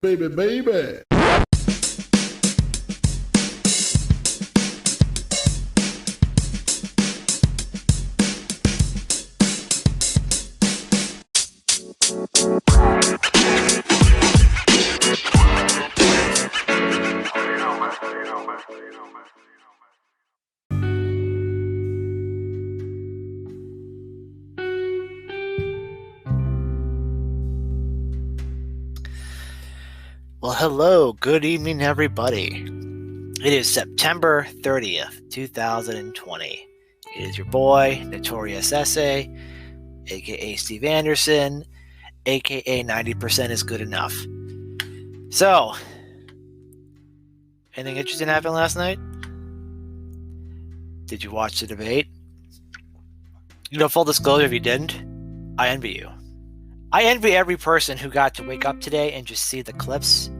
Baby, baby. Well, hello, good evening, everybody. It is September 30th, 2020. It is your boy, NotoriousSA, aka Steve Anderson, aka 90% is good enough. So, anything interesting happened last night? Did you watch the debate? Full disclosure, if you didn't, I envy you. I envy every person who got to wake up today and just see the clips.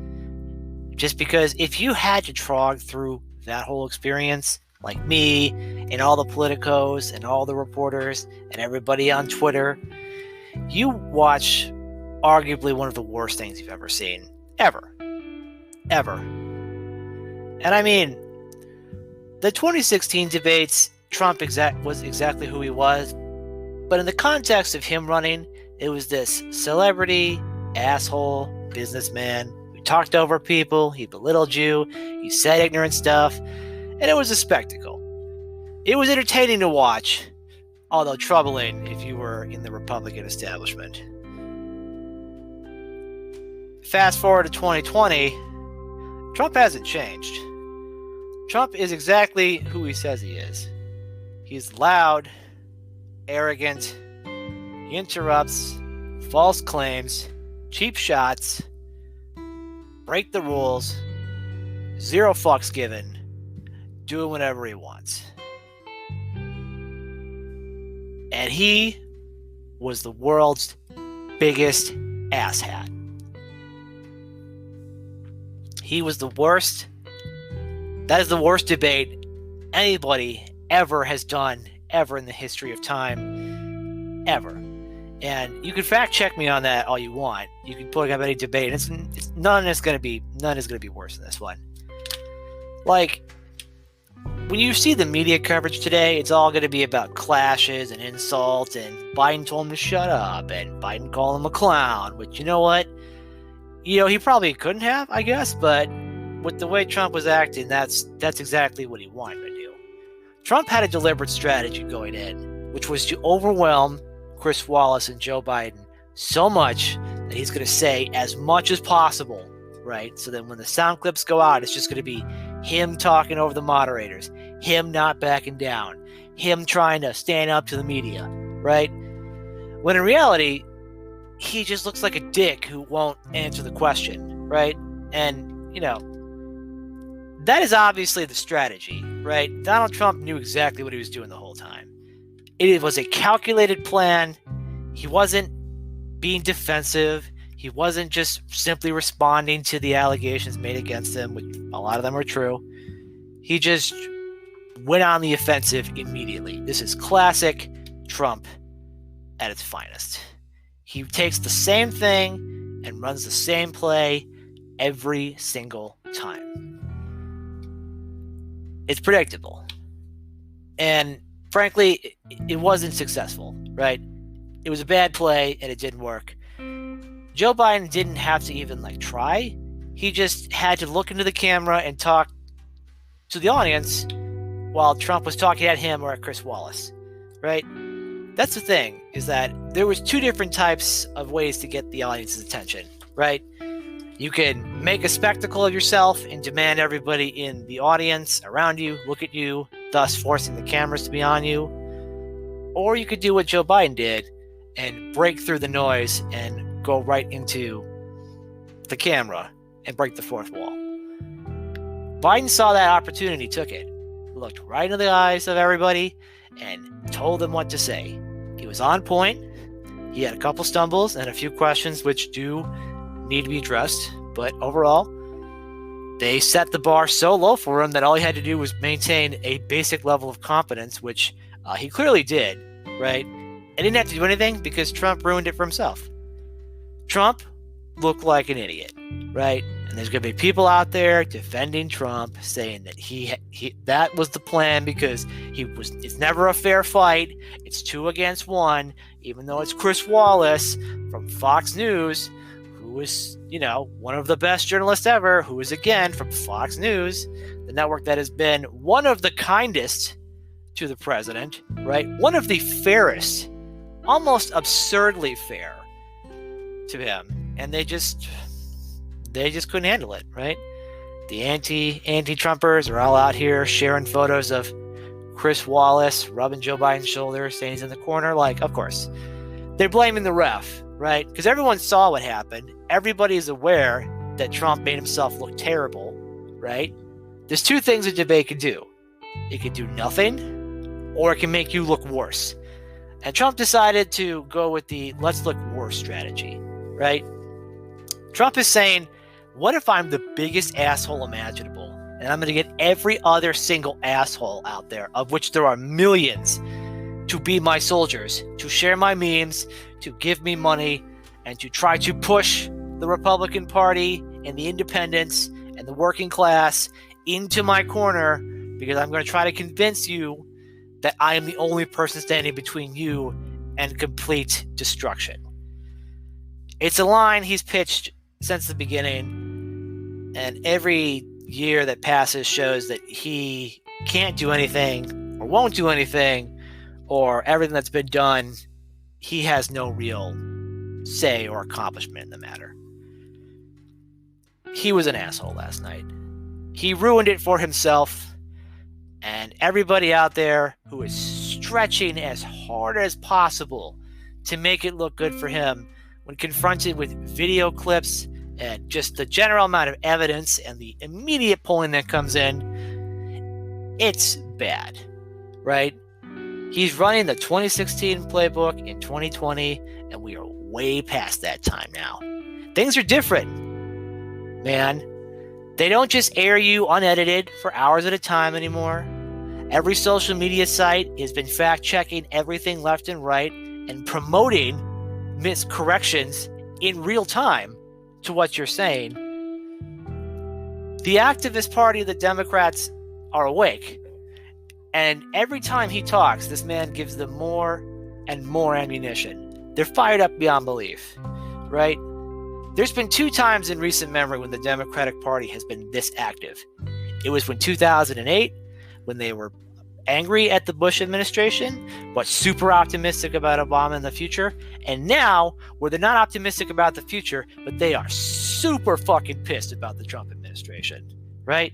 Just because if you had to trog through that whole experience, like me and all the politicos and all the reporters and everybody on Twitter, you watch arguably one of the worst things you've ever seen. Ever. And I mean, the 2016 debates, Trump was exactly who he was. But in the context of him running, it was this celebrity, asshole, businessman who talked over people, he belittled you, he said ignorant stuff, and it was a spectacle. It was entertaining to watch, although troubling if you were in the Republican establishment. Fast forward to 2020, Trump hasn't changed. Trump is exactly who he says he is. He's loud, arrogant, he interrupts, false claims, cheap shots, break the rules, zero fucks given, doing whatever he wants. And he was the world's biggest asshat. He was the worst. That is the worst debate anybody ever has done, ever in the history of time, ever. And you can fact check me on that all you want. You can put up any debate. None is going to be worse than this one. Like, when you see the media coverage today, it's all going to be about clashes and insults, and Biden told him to shut up, and Biden called him a clown. Which, you know what? He probably couldn't have, I guess. But with the way Trump was acting, that's exactly what he wanted to do. Trump had a deliberate strategy going in, which was to overwhelm Chris Wallace and Joe Biden so much that he's going to say as much as possible, right? So that when the sound clips go out, it's just going to be him talking over the moderators, him not backing down, him trying to stand up to the media, right? When in reality, he just looks like a dick who won't answer the question, right? And, that is obviously the strategy, right? Donald Trump knew exactly what he was doing the whole time. It was a calculated plan. He wasn't being defensive. He wasn't just simply responding to the allegations made against him, which a lot of them are true. He just went on the offensive immediately. This is classic Trump at its finest. He takes the same thing and runs the same play every single time. It's predictable. And frankly, it wasn't successful, right? It was a bad play and it didn't work. Joe Biden didn't have to even try. He just had to look into the camera and talk to the audience while Trump was talking at him or at Chris Wallace, right? That's the thing, is that there was two different types of ways to get the audience's attention, right? You can make a spectacle of yourself and demand everybody in the audience around you look at you, thus forcing the cameras to be on you. Or you could do what Joe Biden did and break through the noise and go right into the camera and break the fourth wall. Biden saw that opportunity, took it, looked right into the eyes of everybody, and told them what to say. He was on point. He had a couple stumbles and a few questions which do need to be addressed, but overall, they set the bar so low for him that all he had to do was maintain a basic level of competence, which he clearly did, right? And didn't have to do anything because Trump ruined it for himself. Trump look like an idiot, right? And there's going to be people out there defending Trump, saying that he that was the plan because it's never a fair fight. It's 2 against 1, even though it's Chris Wallace from Fox News, who is, one of the best journalists ever, who is, again, from Fox News, the network that has been one of the kindest to the president, right? One of the fairest, almost absurdly fair to him. And they just couldn't handle it, right? The anti-Trumpers are all out here sharing photos of Chris Wallace rubbing Joe Biden's shoulder, saying he's in the corner. Like, of course, they're blaming the ref, right? Because everyone saw what happened. Everybody is aware that Trump made himself look terrible, right? There's 2 things a debate can do. It can do nothing, or it can make you look worse. And Trump decided to go with the let's look worse strategy, right? Trump is saying, what if I'm the biggest asshole imaginable? And I'm going to get every other single asshole out there, of which there are millions, to be my soldiers, to share my memes, to give me money, and to try to push the Republican Party and the independents and the working class into my corner, because I'm going to try to convince you that I am the only person standing between you and complete destruction. It's a line he's pitched since the beginning, and every year that passes shows that he can't do anything or won't do anything, or everything that's been done, he has no real say or accomplishment in the matter. He was an asshole last night. He ruined it for himself, and everybody out there who is stretching as hard as possible to make it look good for him when confronted with video clips and just the general amount of evidence and the immediate polling that comes in, it's bad, right? He's running the 2016 playbook in 2020, and we are way past that time now. Things are different, man. They don't just air you unedited for hours at a time anymore. Every social media site has been fact-checking everything left and right and promoting miscorrections in real time to what you're saying. The activist party of the Democrats are awake. And every time he talks, this man gives them more and more ammunition. They're fired up beyond belief, right? There's been 2 times in recent memory when the Democratic Party has been this active. It was when 2008, when they were angry at the Bush administration, but super optimistic about Obama in the future. And now, where they're not optimistic about the future, but they are super fucking pissed about the Trump administration, right?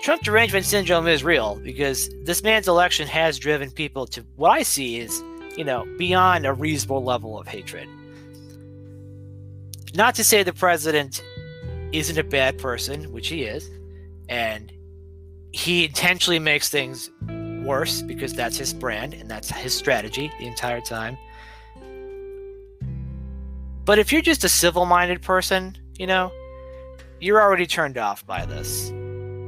Trump derangement syndrome is real, because this man's election has driven people to what I see is, beyond a reasonable level of hatred. Not to say the president isn't a bad person, which he is, and he intentionally makes things worse because that's his brand and that's his strategy the entire time. But if you're just a civil-minded person, you're already turned off by this,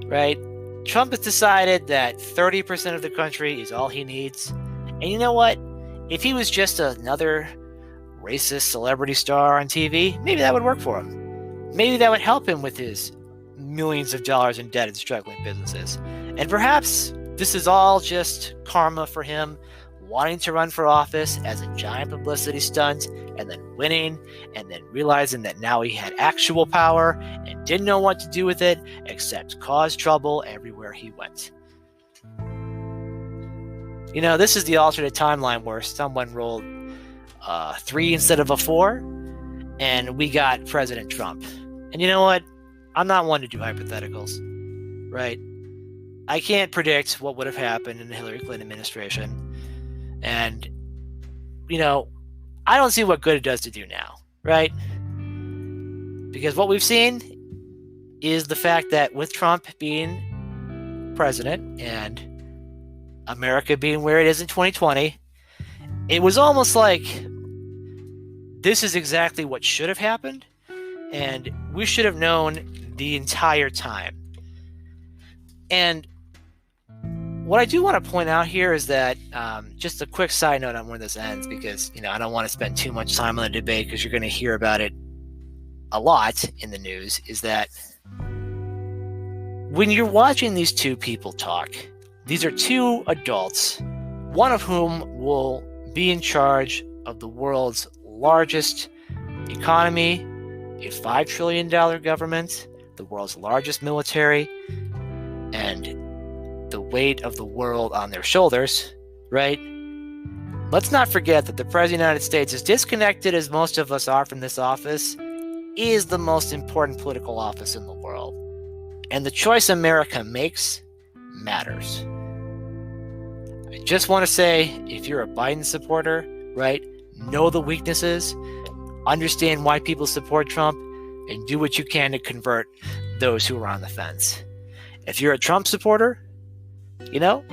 right? Trump has decided that 30% of the country is all he needs. And you know what? If he was just another racist celebrity star on TV, maybe that would work for him. Maybe that would help him with his millions of dollars in debt and struggling businesses. And perhaps this is all just karma for him wanting to run for office as a giant publicity stunt, and then winning, and then realizing that now he had actual power and didn't know what to do with it except cause trouble everywhere he went. This is the alternate timeline where someone rolled 3 instead of a 4, and we got President Trump. And you know what? I'm not one to do hypotheticals, right? I can't predict what would have happened in the Hillary Clinton administration. And, I don't see what good it does to do now, right? Because what we've seen is the fact that with Trump being president and America being where it is in 2020, it was almost like this is exactly what should have happened, and we should have known the entire time. And what I do want to point out here is that just a quick side note on where this ends, because I don't want to spend too much time on the debate, because you're going to hear about it a lot in the news is that when you're watching these two people talk, these are two adults, one of whom will be in charge of the world's largest economy, a $5 trillion government, the world's largest military, and the weight of the world on their shoulders, right? Let's not forget that the President of the United States, as disconnected as most of us are from this office, is the most important political office in the world. And the choice America makes matters. I just want to say, if you're a Biden supporter, right, know the weaknesses, understand why people support Trump, and do what you can to convert those who are on the fence. If you're a Trump supporter, you know,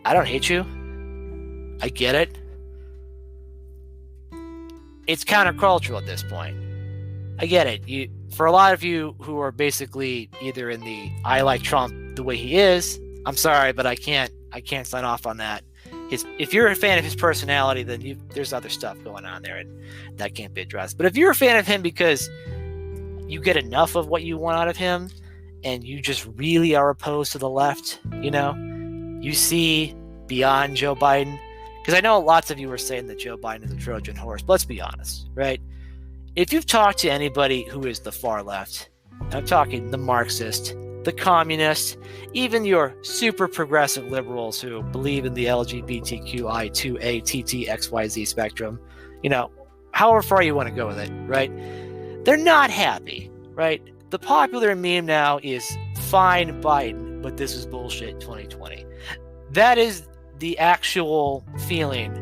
I don't hate you. I get it. It's countercultural at this point. I get it. For a lot of you who are basically either in the I like Trump the way he is, I'm sorry, but I can't sign off on that. If you're a fan of his personality, then there's other stuff going on there, and that can't be addressed. But if you're a fan of him because you get enough of what you want out of him, and you just really are opposed to the left, you know, you see beyond Joe Biden. Because I know lots of you are saying that Joe Biden is a Trojan horse, but let's be honest, right? If you've talked to anybody who is the far left, and I'm talking the Marxist, the communist, even your super progressive liberals who believe in the LGBTQI2A/TTXYZ spectrum, you know, however far you want to go with it, right? They're not happy, right? The popular meme now is fine Biden, but this is bullshit 2020. That is the actual feeling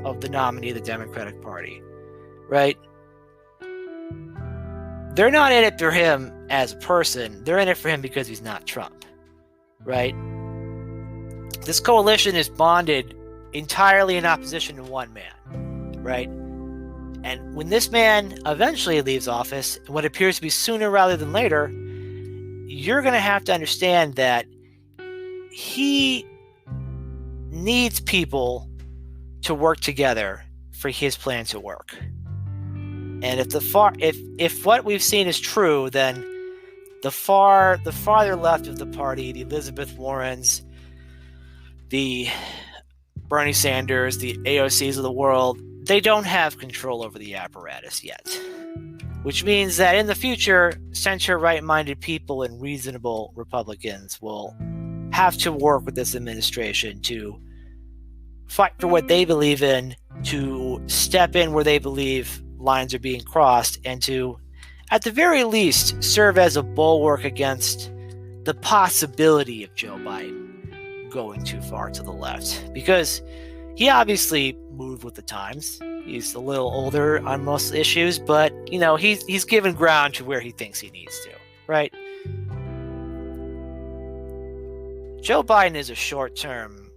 of the nominee of the Democratic Party, right? They're not in it for him as a person. They're in it for him because he's not Trump, right? This coalition is bonded entirely in opposition to one man, right? And when this man eventually leaves office, what appears to be sooner rather than later, you're going to have to understand that he needs people to work together for his plan to work. And if what we've seen is true, then the farther left of the party, the Elizabeth Warrens, the Bernie Sanders, the AOCs of the world, they don't have control over the apparatus yet. Which means that in the future, center right-minded people and reasonable Republicans will have to work with this administration to fight for what they believe in, to step in where they believe lines are being crossed, and to, at the very least, serve as a bulwark against the possibility of Joe Biden going too far to the left. Because he obviously moved with the times. He's a little older on most issues, but, you know, he's given ground to where he thinks he needs to, right? Joe Biden is a short-term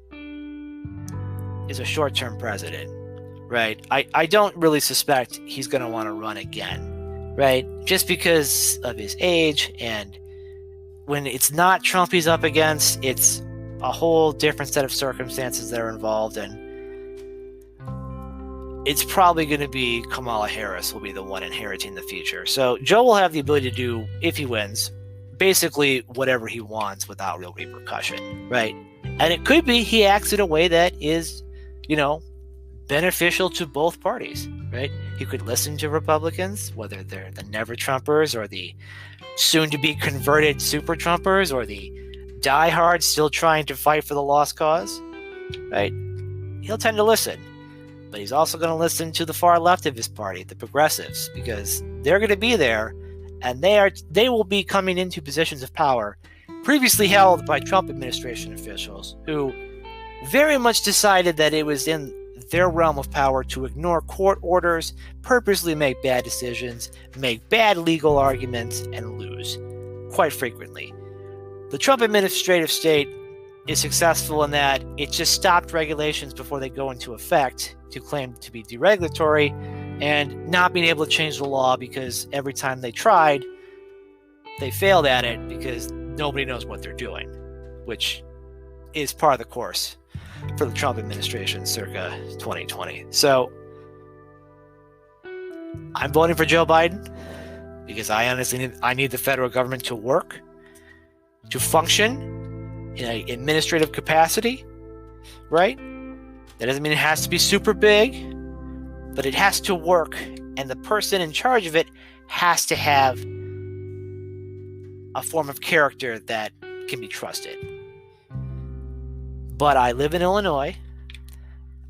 president, right? I don't really suspect he's going to want to run again, right? Just because of his age, and when it's not Trump he's up against, it's a whole different set of circumstances that are involved, and it's probably going to be Kamala Harris will be the one inheriting the future. So Joe will have the ability to do, if he wins, basically whatever he wants without real repercussion, right? And it could be he acts in a way that is, you know, beneficial to both parties, right? He could listen to Republicans, whether they're the never Trumpers or the soon-to-be converted super Trumpers or the diehards still trying to fight for the lost cause, right? He'll tend to listen. But he's also going to listen to the far left of his party, the progressives, because they're going to be there, and they will be coming into positions of power previously held by Trump administration officials who very much decided that it was in their realm of power to ignore court orders, purposely make bad decisions, make bad legal arguments, and lose, quite frequently. The Trump administrative state is successful in that it just stopped regulations before they go into effect to claim to be deregulatory, and not being able to change the law because every time they tried, they failed at it because nobody knows what they're doing, which is part of the course for the Trump administration circa 2020. So I'm voting for Joe Biden because I need the federal government to work, to function in an administrative capacity, right? That doesn't mean it has to be super big, but it has to work, and the person in charge of it has to have a form of character that can be trusted. But I live in Illinois.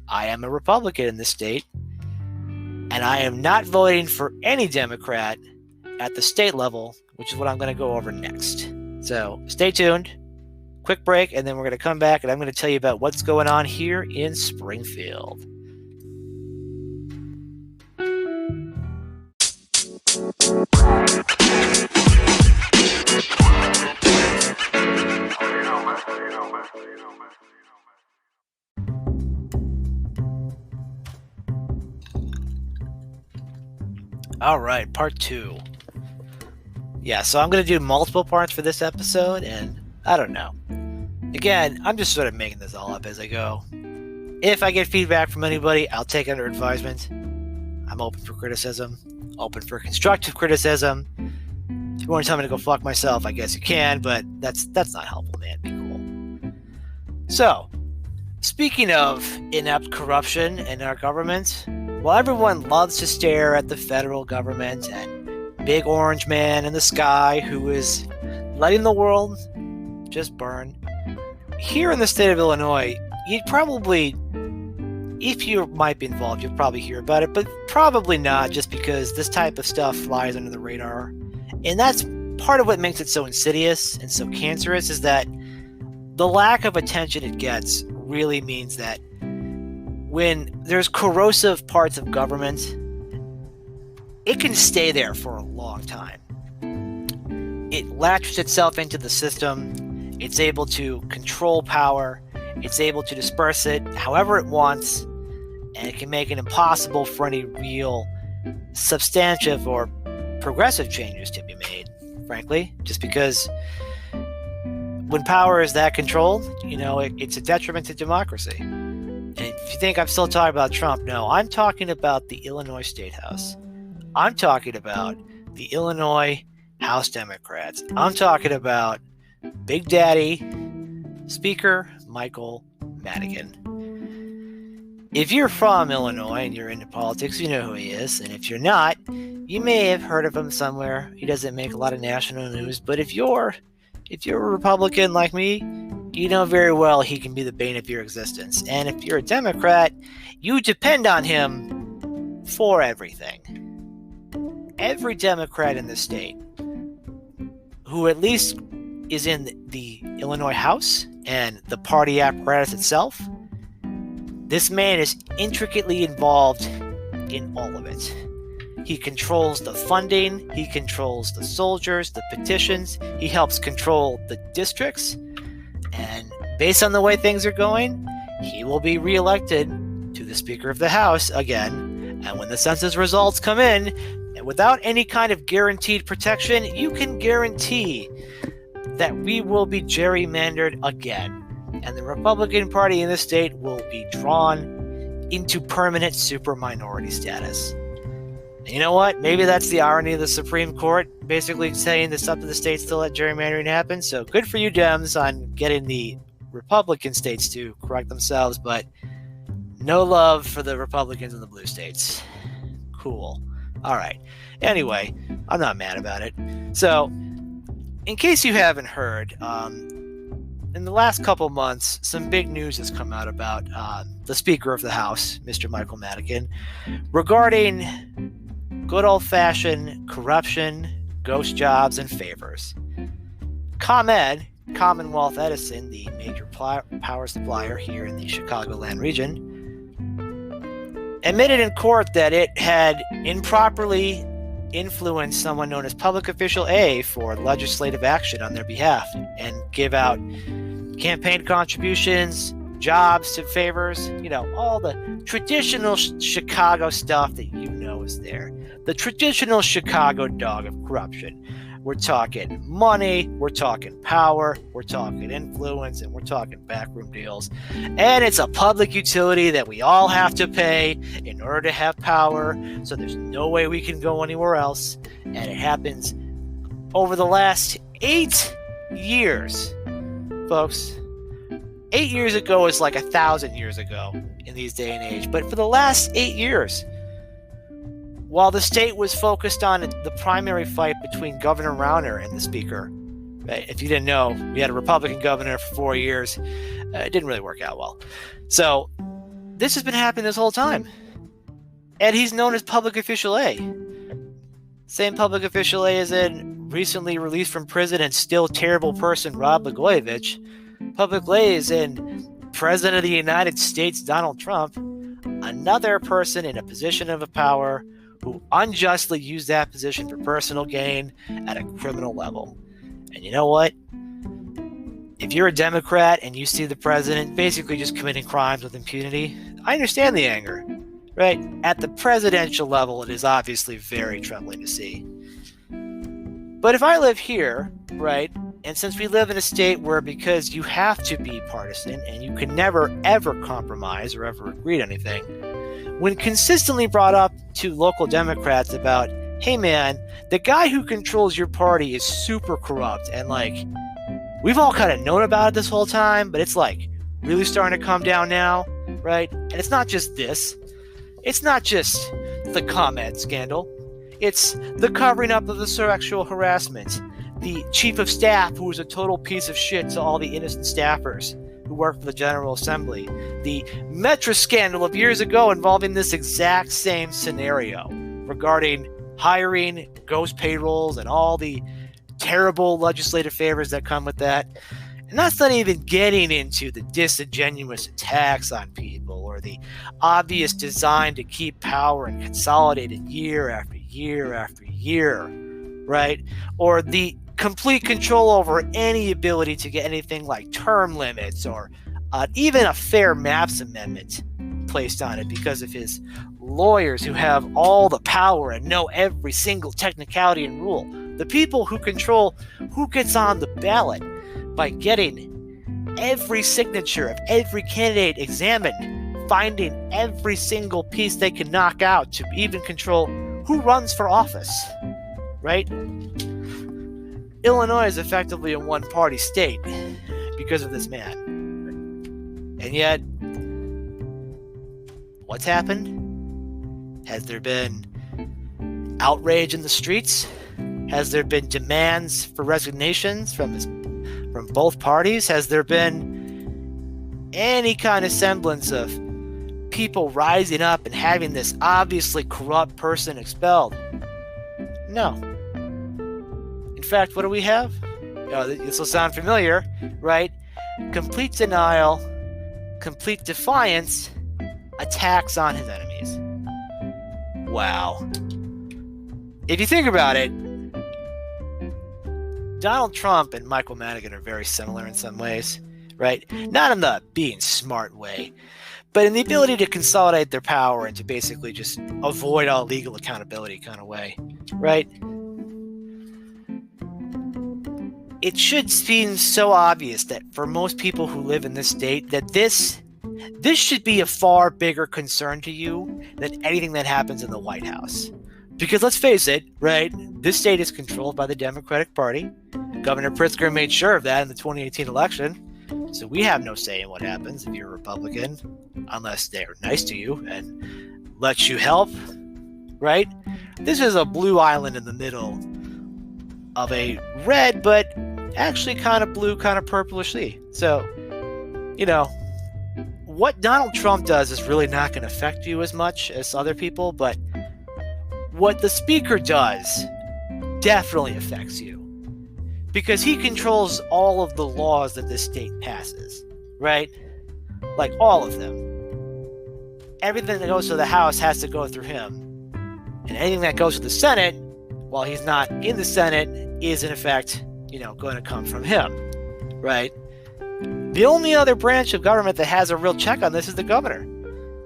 I am a Republican in this state, and I am not voting for any Democrat at the state level, which is what I'm going to go over next. So stay tuned. Quick break, and then we're going to come back, and I'm going to tell you about what's going on here in Springfield. All right, part 2. Yeah, so I'm going to do multiple parts for this episode, and I don't know. Again, I'm just sort of making this all up as I go. If I get feedback from anybody, I'll take it under advisement. I'm open for criticism, open for constructive criticism. If you want to tell me to go fuck myself, I guess you can, but that's not helpful, man. Be cool. So, speaking of inept corruption in our government, while everyone loves to stare at the federal government and big orange man in the sky who is letting the world just burn, here in the state of Illinois, you'd probably, if you might be involved, you'll probably hear about it, but probably not, just because this type of stuff flies under the radar. And that's part of what makes it so insidious and so cancerous, is that the lack of attention it gets really means that when there's corrosive parts of government, it can stay there for a long time. It latches itself into the system. It's able to control power. It's able to disperse it however it wants, and it can make it impossible for any real substantive or progressive changes to be made, frankly, just because when power is that controlled, it's a detriment to democracy. And if you think I'm still talking about Trump, no, I'm talking about the Illinois State House. I'm talking about the Illinois House Democrats. I'm talking about Big Daddy, Speaker Michael Madigan. If you're from Illinois and you're into politics, you know who he is. And if you're not, you may have heard of him somewhere. He doesn't make a lot of national news. But if you're a Republican like me, you know very well he can be the bane of your existence. And if you're a Democrat, you depend on him for everything. Every Democrat in the state who at least is in the Illinois House and the party apparatus itself, this man is intricately involved in all of it. He controls the funding, he controls the soldiers, the petitions, he helps control the districts, and based on the way things are going, he will be reelected to the Speaker of the House again. And when the census results come in, and without any kind of guaranteed protection, you can guarantee that we will be gerrymandered again. And the Republican Party in the state will be drawn into permanent super minority status. And you know what? Maybe that's the irony of the Supreme Court, basically saying it's up to the states to let gerrymandering happen. So good for you, Dems, on getting the Republican states to correct themselves, but no love for the Republicans in the blue states. Cool. All right. Anyway, I'm not mad about it. So, in case you haven't heard, in the last couple months, some big news has come out about the Speaker of the House, Mr. Michael Madigan, regarding good old-fashioned corruption, ghost jobs, and favors. ComEd, Commonwealth Edison, the major power supplier here in the Chicagoland region, admitted in court that it had improperly influenced someone known as Public Official A for legislative action on their behalf and give out campaign contributions, jobs to favors, all the traditional Chicago stuff that is there. The traditional Chicago dog of corruption. We're talking money, we're talking power, we're talking influence, and we're talking backroom deals. And it's a public utility that we all have to pay in order to have power, so there's no way we can go anywhere else. And it happens over the last 8 years, folks. 8 years ago is like 1,000 years ago in these day and age. But for the last 8 years, while the state was focused on the primary fight between Governor Rauner and the Speaker, right? If you didn't know, we had a Republican governor for 4 years. It didn't really work out well. So this has been happening this whole time. And he's known as Public Official A. Same Public Official A as in recently released from prison and still terrible person Rod Blagojevich. Public A is in President of the United States Donald Trump, another person in a position of power who unjustly used that position for personal gain at a criminal level. And you know what? If you're a Democrat and you see the president basically just committing crimes with impunity, I understand the anger, right? At the presidential level, it is obviously very troubling to see. But if I live here, right, and since we live in a state where because you have to be partisan and you can never, ever compromise or ever agree to anything, when consistently brought up to local Democrats about, hey man, the guy who controls your party is super corrupt and like, we've all kind of known about it this whole time, but it's like really starting to come down now, right? And it's not just this. It's not just the ComEd scandal. It's the covering up of the sexual harassment, the chief of staff who was a total piece of shit to all the innocent staffers who work for the General Assembly, the Metro scandal of years ago involving this exact same scenario regarding hiring, ghost payrolls, and all the terrible legislative favors that come with that. And that's not even getting into the disingenuous attacks on people or the obvious design to keep power and consolidate it year after year after year, right? Or the complete control over any ability to get anything like term limits or even a fair maps amendment placed on it because of his lawyers who have all the power and know every single technicality and rule. The people who control who gets on the ballot by getting every signature of every candidate examined, finding every single piece they can knock out to even control who runs for office, right? Illinois is effectively a one-party state because of this man. And yet, what's happened? Has there been outrage in the streets? Has there been demands for resignations from both parties? Has there been any kind of semblance of people rising up and having this obviously corrupt person expelled? No. In fact, what do we have? This will sound familiar, right? Complete denial, complete defiance, attacks on his enemies. Wow. If you think about it, Donald Trump and Michael Madigan are very similar in some ways, right? Not in the being smart way, but in the ability to consolidate their power and to basically just avoid all legal accountability kind of way, right? It should seem so obvious that for most people who live in this state that this should be a far bigger concern to you than anything that happens in the White House. Because let's face it, right? This state is controlled by the Democratic Party. Governor Pritzker made sure of that in the 2018 election. So we have no say in what happens if you're a Republican, unless they're nice to you and let you help, right? This is a blue island in the middle of a red, but actually kind of blue, kind of purplish sea. So, you know, what Donald Trump does is really not going to affect you as much as other people, but what the speaker does definitely affects you because he controls all of the laws that this state passes, right? Like all of them. Everything that goes to the House has to go through him. And anything that goes to the Senate, while he's not in the Senate, is in effect, going to come from him, right? The only other branch of government that has a real check on this is the governor.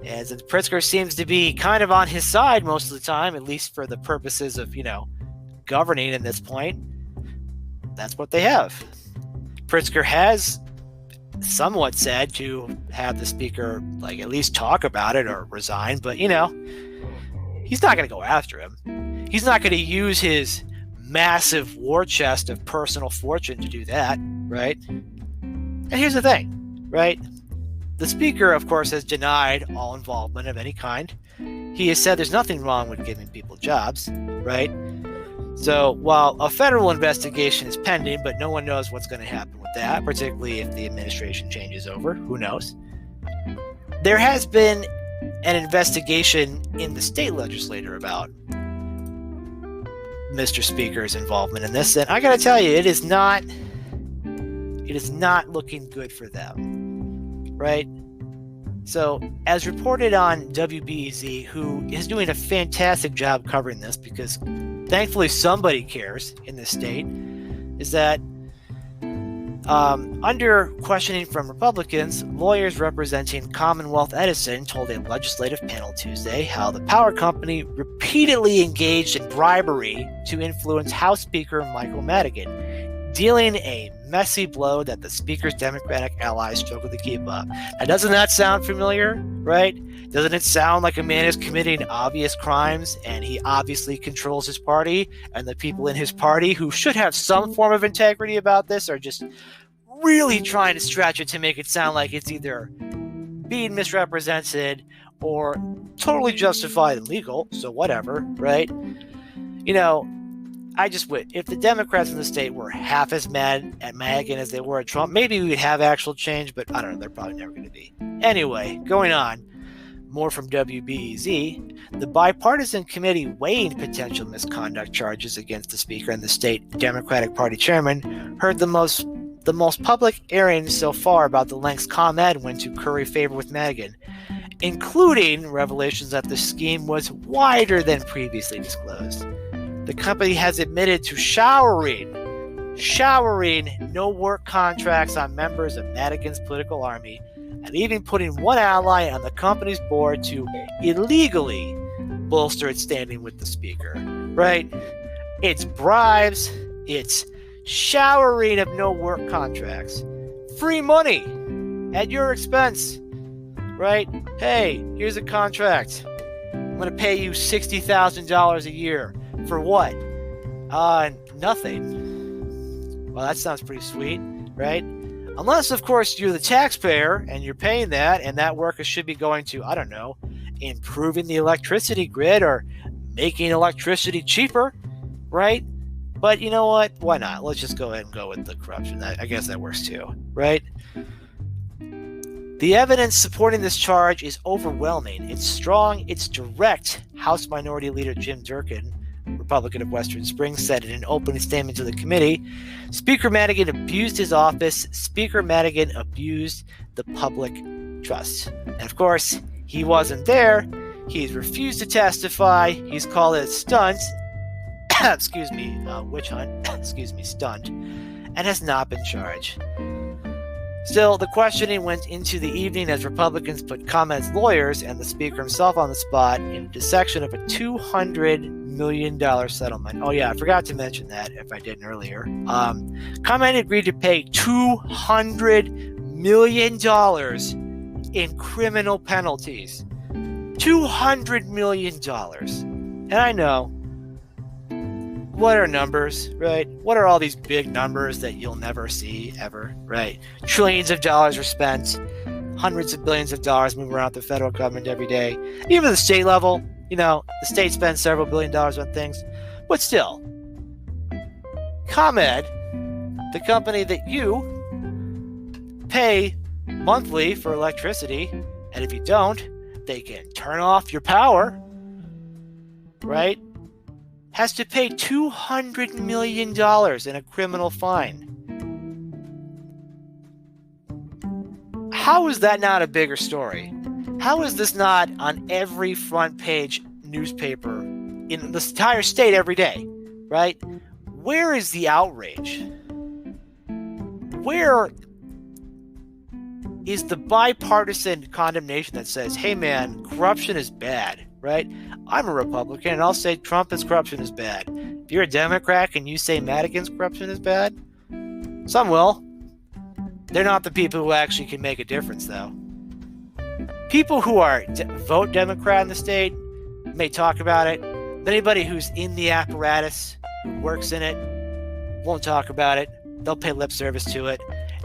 And since Pritzker seems to be kind of on his side most of the time, at least for the purposes of, governing at this point, that's what they have. Pritzker has somewhat said to have the speaker like at least talk about it or resign, but he's not going to go after him. He's not going to use his massive war chest of personal fortune to do that, right? And here's the thing, right? The speaker, of course, has denied all involvement of any kind. He has said there's nothing wrong with giving people jobs, right? So while a federal investigation is pending, but no one knows what's going to happen with that, particularly if the administration changes over, who knows? There has been an investigation in the state legislature about Mr. Speaker's involvement in this, and I got to tell you, it is not looking good for them, right? So, as reported on WBEZ, who is doing a fantastic job covering this because thankfully somebody cares in this state, is that under questioning from Republicans, lawyers representing Commonwealth Edison told a legislative panel Tuesday how the power company repeatedly engaged in bribery to influence House Speaker Michael Madigan, dealing a messy blow that the Speaker's Democratic allies struggle to keep up. Now, doesn't that sound familiar, right? Doesn't it sound like a man is committing obvious crimes and he obviously controls his party, and the people in his party who should have some form of integrity about this are just really trying to stretch it to make it sound like it's either being misrepresented or totally justified and legal, so whatever, right? If the Democrats in the state were half as mad at Madigan as they were at Trump, maybe we'd have actual change, but I don't know, they're probably never going to be. Anyway, going on, more from WBEZ, the bipartisan committee weighing potential misconduct charges against the Speaker and the state Democratic Party chairman heard the most public airing so far about the lengths ComEd went to curry favor with Madigan, including revelations that the scheme was wider than previously disclosed. The company has admitted to showering no-work contracts on members of Madigan's political army, and even putting one ally on the company's board to illegally bolster its standing with the Speaker, right? It's bribes, it's showering of no-work contracts, free money at your expense, right? Hey, here's a contract. I'm going to pay you $60,000 a year. For what? Nothing. Well, that sounds pretty sweet, right? Unless, of course, you're the taxpayer and you're paying that, and that work should be going to, I don't know, improving the electricity grid or making electricity cheaper, right? But you know what? Why not? Let's just go ahead and go with the corruption. I guess that works too, right? The evidence supporting this charge is overwhelming. It's strong. It's direct. House Minority Leader Jim Durkin, Republican of Western Springs, said in an opening statement to the committee, Speaker Madigan abused his office. Speaker Madigan abused the public trust. And of course, he wasn't there. He's refused to testify. He's called it a stunt. Witch hunt. Stunt. And has not been charged. Still, the questioning went into the evening as Republicans put ComEd's lawyers and the Speaker himself on the spot in dissection of a $200 million settlement. Oh yeah, I forgot to mention that if I didn't earlier. ComEd agreed to pay $200 million in criminal penalties. $200 million. And I know, what are numbers, right? What are all these big numbers that you'll never see ever, right? Trillions of dollars are spent, hundreds of billions of dollars move around the federal government every day. Even at the state level, the state spends several $1 billion on things. But still, ComEd, the company that you pay monthly for electricity, and if you don't, they can turn off your power, right? Has to pay $200 million in a criminal fine. How is that not a bigger story? How is this not on every front page newspaper in the entire state every day, right? Where is the outrage? Where is the bipartisan condemnation that says, hey man, corruption is bad, right? I'm a Republican and I'll say Trump's corruption is bad. If you're a Democrat and you say Madigan's corruption is bad, Some will. They're not the people who actually can make a difference, though. People who vote Democrat in the state may talk about it, but anybody who's in the apparatus, who works in it, won't talk about it. They'll pay lip service to it.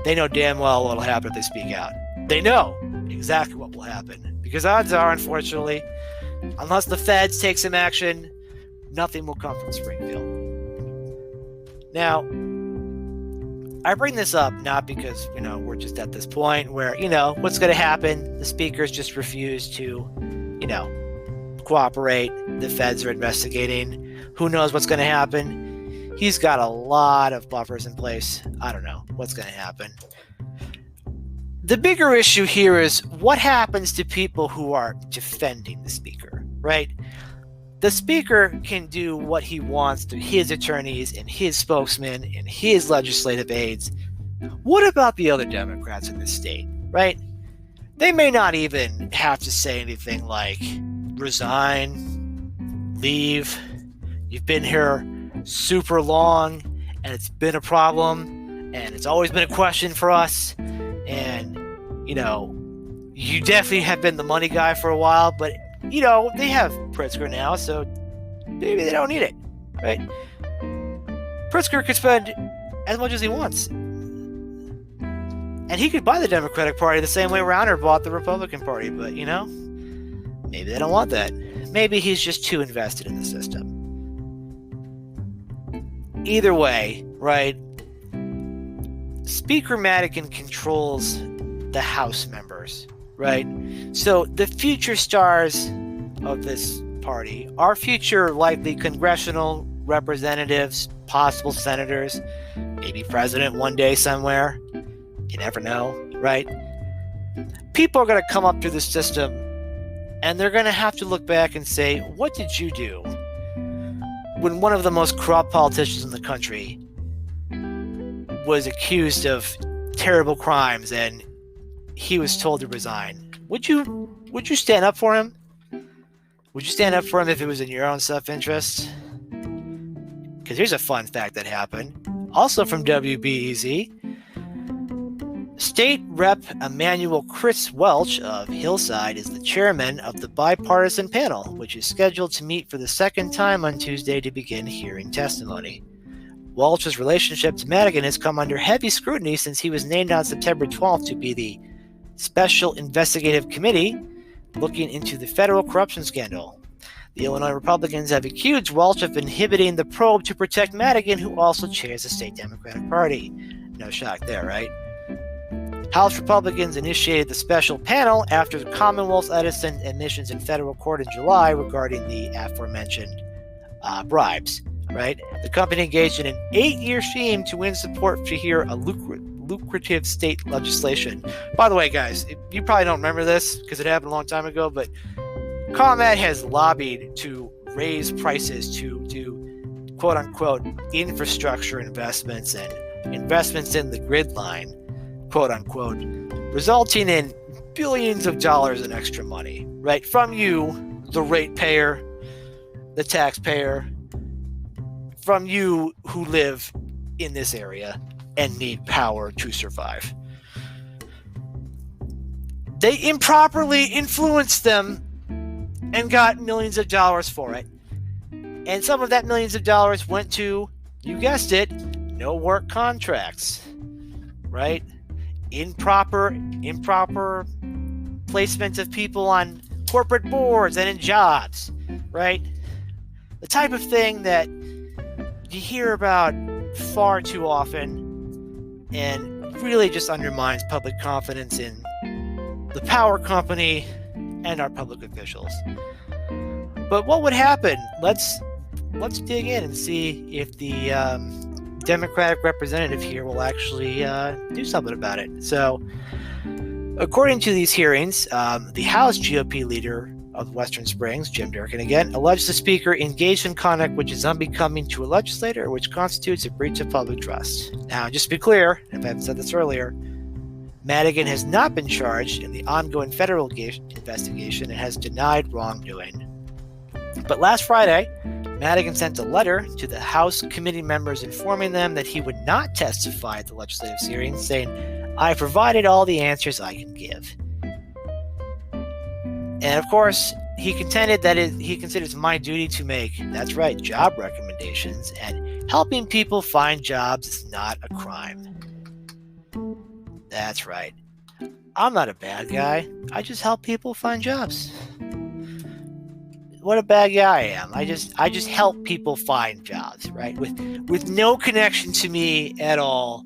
They know damn well what'll happen if they speak out. They know exactly what will happen. Because odds are, unfortunately, unless the feds take some action, nothing will come from Springfield. Now, I bring this up not because, we're just at this point where, what's going to happen? The speakers just refuse to, cooperate. The feds are investigating. Who knows what's going to happen? He's got a lot of buffers in place. I don't know what's going to happen. The bigger issue here is what happens to people who are defending the speaker, right? The speaker can do what he wants to his attorneys and his spokesmen and his legislative aides. What about the other Democrats in the state, right? They may not even have to say anything like resign, leave, you've been here super long and it's been a problem and it's always been a question for us, and you definitely have been the money guy for a while, but they have Pritzker now, so maybe they don't need it, right? Pritzker could spend as much as he wants, and he could buy the Democratic Party the same way Rauner bought the Republican Party, but maybe they don't want that. Maybe he's just too invested in the system. Either way, right? Speaker Madigan controls the House members, right? So the future stars of this party are future likely congressional representatives, possible senators, maybe president one day somewhere. You never know, right? People are going to come up through the system and they're going to have to look back and say, what did you do when one of the most corrupt politicians in the country was accused of terrible crimes and he was told to resign? Would you stand up for him? Would you stand up for him if it was in your own self-interest? Because here's a fun fact that happened. Also from WBEZ. State Rep. Emmanuel Chris Welch of Hillside is the chairman of the bipartisan panel, which is scheduled to meet for the second time on Tuesday to begin hearing testimony. Welch's relationship to Madigan has come under heavy scrutiny since he was named on September 12th to be the Special Investigative Committee looking into the federal corruption scandal. The Illinois Republicans have accused Welch of inhibiting the probe to protect Madigan, who also chairs the state Democratic Party. No shock there, right? House Republicans initiated the special panel after the Commonwealth Edison admissions in federal court in July regarding the aforementioned bribes, right? The company engaged in an 8-year scheme to win support to hear a lucrative state legislation. By the way, guys, you probably don't remember this because it happened a long time ago, but ComEd has lobbied to raise prices to do quote-unquote infrastructure investments and investments in the grid line, quote-unquote, resulting in billions of dollars in extra money, right? From you, the ratepayer, the taxpayer, from you who live in this area and need power to survive. They improperly influenced them and got millions of dollars for it. And some of that millions of dollars went to, you guessed it, no work contracts, right? Improper placements of people on corporate boards and in jobs, right? The type of thing that you hear about far too often and really just undermines public confidence in the power company and our public officials. But what would happen? Let's dig in and see if the Democratic representative here will actually do something about it. So, according to these hearings, the House GOP leader of Western Springs, Jim Durkin again, alleged the speaker engaged in conduct which is unbecoming to a legislator, which constitutes a breach of public trust. Now, just to be clear, if I haven't said this earlier, Madigan has not been charged in the ongoing federal investigation and has denied wrongdoing. But last Friday, Madigan sent a letter to the House committee members informing them that he would not testify at the legislative hearing, saying, "I provided all the answers I can give." And of course, he contended that he considers my duty to make, that's right, job recommendations, and helping people find jobs is not a crime. That's right. I'm not a bad guy. I just help people find jobs. What a bad guy I am. I just help people find jobs, right? With no connection to me at all,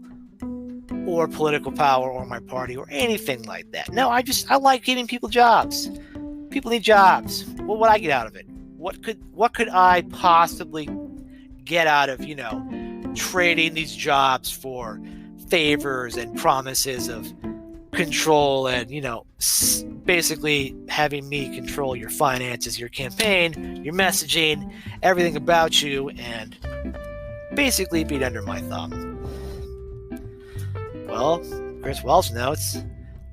or political power, or my party, or anything like that. No, I like giving people jobs. People need jobs. What would I get out of it? What could I possibly get out of, trading these jobs for favors and promises of control and, basically having me control your finances, your campaign, your messaging, everything about you, and basically beat under my thumb. Well, Chris Welch notes,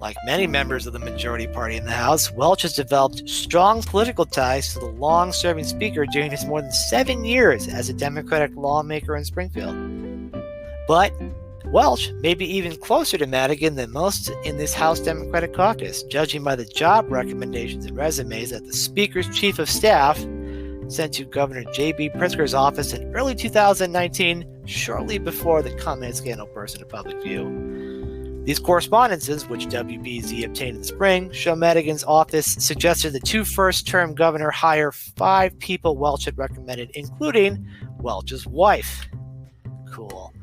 like many members of the majority party in the House, Welch has developed strong political ties to the long-serving Speaker during his more than 7 years as a Democratic lawmaker in Springfield. But Welch may be even closer to Madigan than most in this House Democratic caucus, judging by the job recommendations and resumes that the Speaker's Chief of Staff sent to Governor J.B. Pritzker's office in early 2019, shortly before the comment scandal burst into public view. These correspondences, which WBZ obtained in the spring, show Madigan's office suggested the 2 first-term governor hire 5 people Welch had recommended, including Welch's wife. Cool.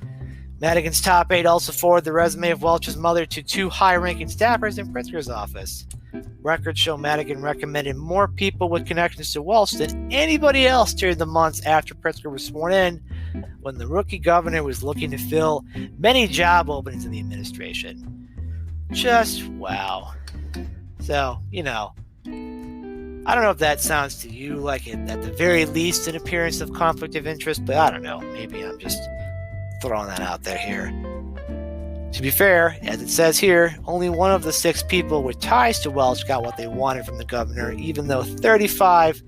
Madigan's top aide also forwarded the resume of Welch's mother to 2 high-ranking staffers in Pritzker's office. Records show Madigan recommended more people with connections to Welch than anybody else during the months after Pritzker was sworn in, when the rookie governor was looking to fill many job openings in the administration. Just wow. So, I don't know if that sounds to you like at the very least an appearance of conflict of interest, but I don't know. Maybe I'm just throwing that out there here. To be fair, as it says here, only one of the 6 people with ties to Welch got what they wanted from the governor, even though 35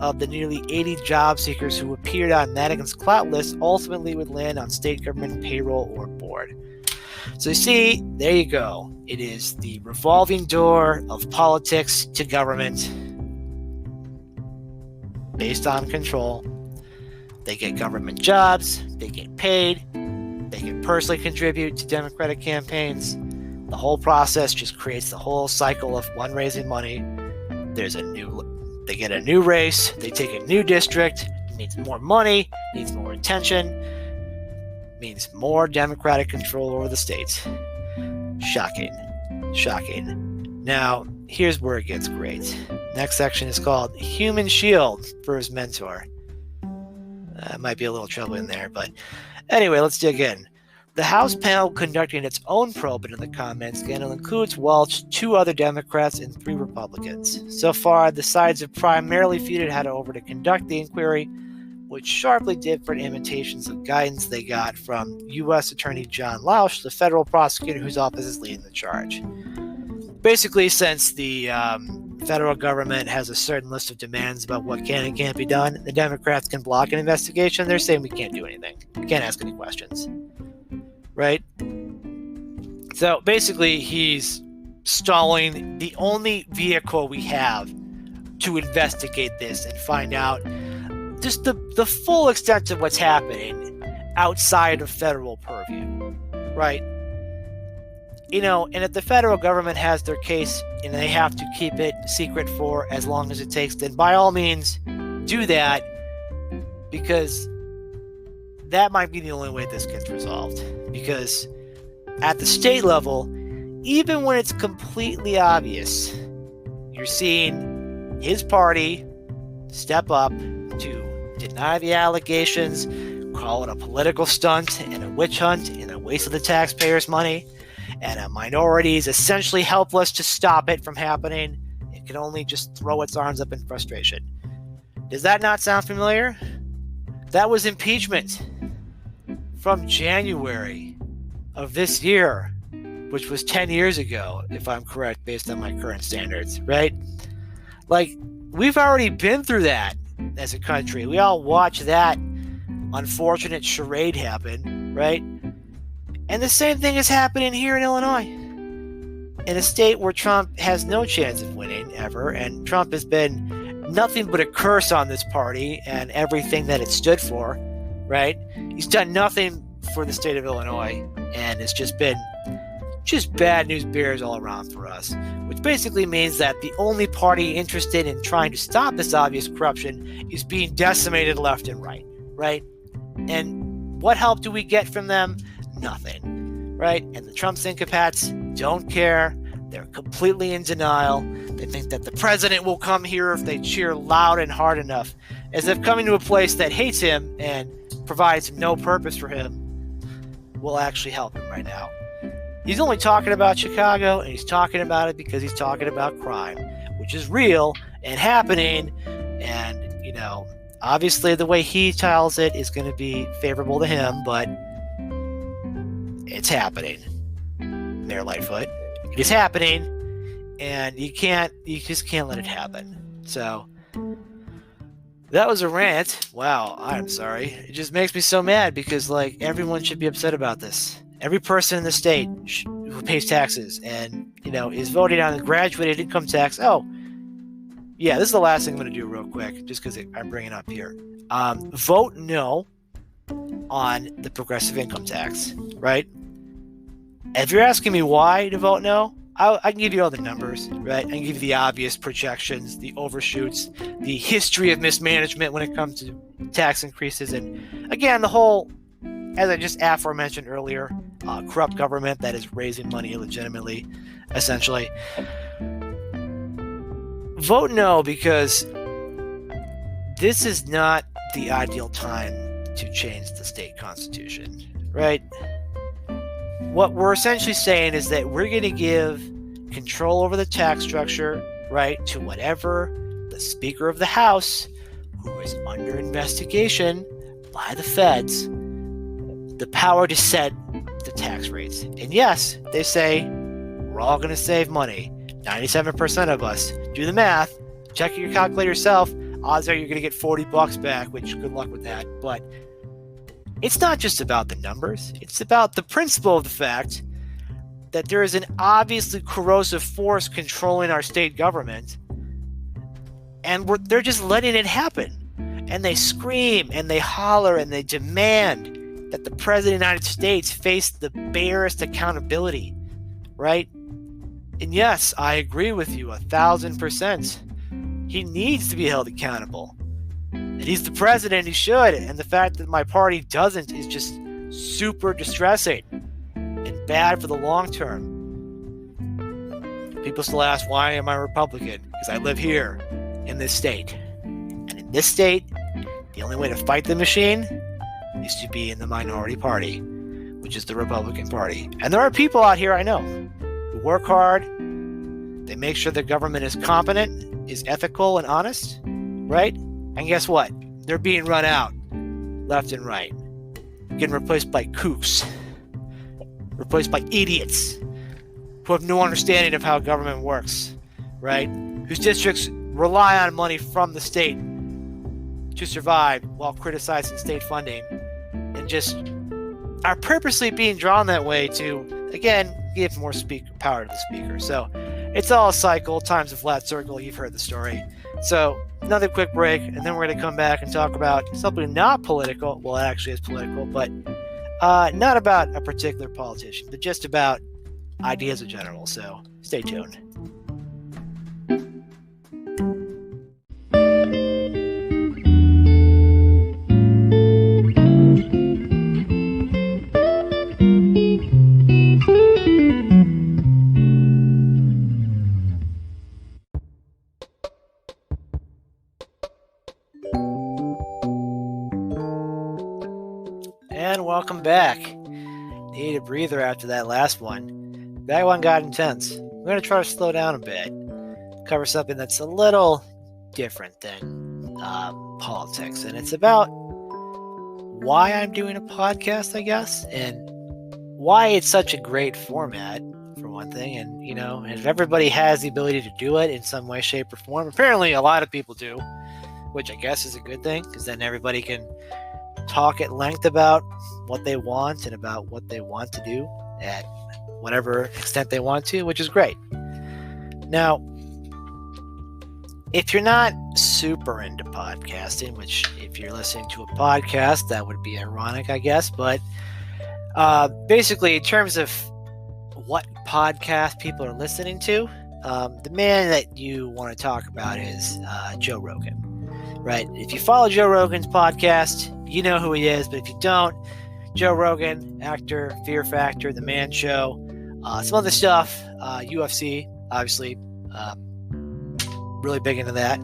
of the nearly 80 job seekers who appeared on Madigan's clout list ultimately would land on state government payroll or board. So you see, there you go. It is the revolving door of politics to government based on control. They get government jobs, they get paid, they can personally contribute to Democratic campaigns. The whole process just creates the whole cycle of one, raising money. They get a new race, they take a new district, it needs more money, needs more attention, means more Democratic control over the states. Shocking. Now, here's where it gets great. Next section is called Human Shield for his mentor. Might be a little trouble in there, but anyway, let's dig in. The House panel conducting its own probe into the comment scandal includes Welch, 2 other Democrats, and 3 Republicans. So far, the sides have primarily feuded how to conduct the inquiry, which sharply different imitations of guidance they got from U.S. Attorney John Lausch, the federal prosecutor whose office is leading the charge. Basically, since the federal government has a certain list of demands about what can and can't be done, the Democrats can block an investigation. They're saying we can't do anything. We can't ask any questions. Right? So basically, he's stalling the only vehicle we have to investigate this and find out just the full extent of what's happening outside of federal purview. Right? And if the federal government has their case and they have to keep it secret for as long as it takes, then by all means do that, because that might be the only way this gets resolved. Because at the state level, even when it's completely obvious, you're seeing his party step up to deny the allegations, call it a political stunt and a witch hunt and a waste of the taxpayers' money, and a minority is essentially helpless to stop it from happening. It can only just throw its arms up in frustration. Does that not sound familiar? That was impeachment from January of this year, which was 10 years ago, if I'm correct, based on my current standards, right? Like, we've already been through that. as a country. We all watch that unfortunate charade happen, right? And the same thing is happening here in Illinois, in a state where Trump has no chance of winning ever, and Trump has been nothing but a curse on this party and everything that it stood for, right? He's done nothing for the state of Illinois, and it's just been bad news bears all around for us, which basically means that the only party interested in trying to stop this obvious corruption is being decimated left and right, right? And what help do we get from them? Nothing, right? And the Trump sycophants don't care. They're completely in denial. They think that the president will come here if they cheer loud and hard enough, as if coming to a place that hates him and provides no purpose for him will actually help him right now. He's only talking about Chicago, and he's talking about it because he's talking about crime, which is real and happening. And, obviously the way he tells it is going to be favorable to him, but it's happening. Mayor Lightfoot. It is happening, and you just can't let it happen. So that was a rant. Wow, I'm sorry. It just makes me so mad because everyone should be upset about this. Every person in the state who pays taxes and is voting on the graduated income tax. Oh, yeah, this is the last thing I'm going to do real quick, just because I'm bringing it up here. Vote no on the progressive income tax, right? If you're asking me why to vote no, I can give you all the numbers, right? I can give you the obvious projections, the overshoots, the history of mismanagement when it comes to tax increases, and again, the whole, as I just aforementioned earlier, corrupt government that is raising money illegitimately, essentially. Vote no, because this is not the ideal time to change the state constitution, right? What we're essentially saying is that we're going to give control over the tax structure, right, to whatever the Speaker of the House, who is under investigation by the feds, the power to set the tax rates. And yes, they say we're all going to save money. 97% of us. Do the math. Check your calculator yourself. Odds are you're going to get $40 back, which good luck with that. But it's not just about the numbers. It's about the principle of the fact that there is an obviously corrosive force controlling our state government, and they're just letting it happen. And they scream and they holler and they demand that the President of the United States face the barest accountability, right? And yes, I agree with you 1,000%. He needs to be held accountable. And he's the president, he should. And the fact that my party doesn't is just super distressing and bad for the long term. People still ask, why am I Republican? Because I live here in this state. And in this state, the only way to fight the machine is to be in the minority party, which is the Republican Party. And there are people out here I know who work hard. They make sure the government is competent, is ethical and honest, right? And guess what? They're being run out left and right, getting replaced by kooks, replaced by idiots who have no understanding of how government works, right? Whose districts rely on money from the state to survive while criticizing state funding, and just are purposely being drawn that way to, again, give more power to the speaker. So it's all a cycle, time's a flat circle. You've heard the story. So another quick break, and then we're going to come back and talk about something not political. Well, it actually is political, but not about a particular politician, but just about ideas in general. So stay tuned. And welcome back. Need a breather after that last one. That one got intense. We're going to try to slow down a bit. Cover something that's a little different than politics. And it's about why I'm doing a podcast, I guess, and why it's such a great format, for one thing. And, and if everybody has the ability to do it in some way, shape, or form, apparently a lot of people do. which I guess is a good thing because then everybody can talk at length about what they want and about what they want to do at whatever extent they want to, which is great. Now, if you're not super into podcasting, which if you're listening to a podcast, that would be ironic, I guess, but basically in terms of what podcast people are listening to, the man that you want to talk about is Joe Rogan, right? If you follow Joe Rogan's podcast, you know who he is, but if you don't, Joe Rogan, actor, Fear Factor, The Man Show, some other stuff, UFC, obviously, really big into that.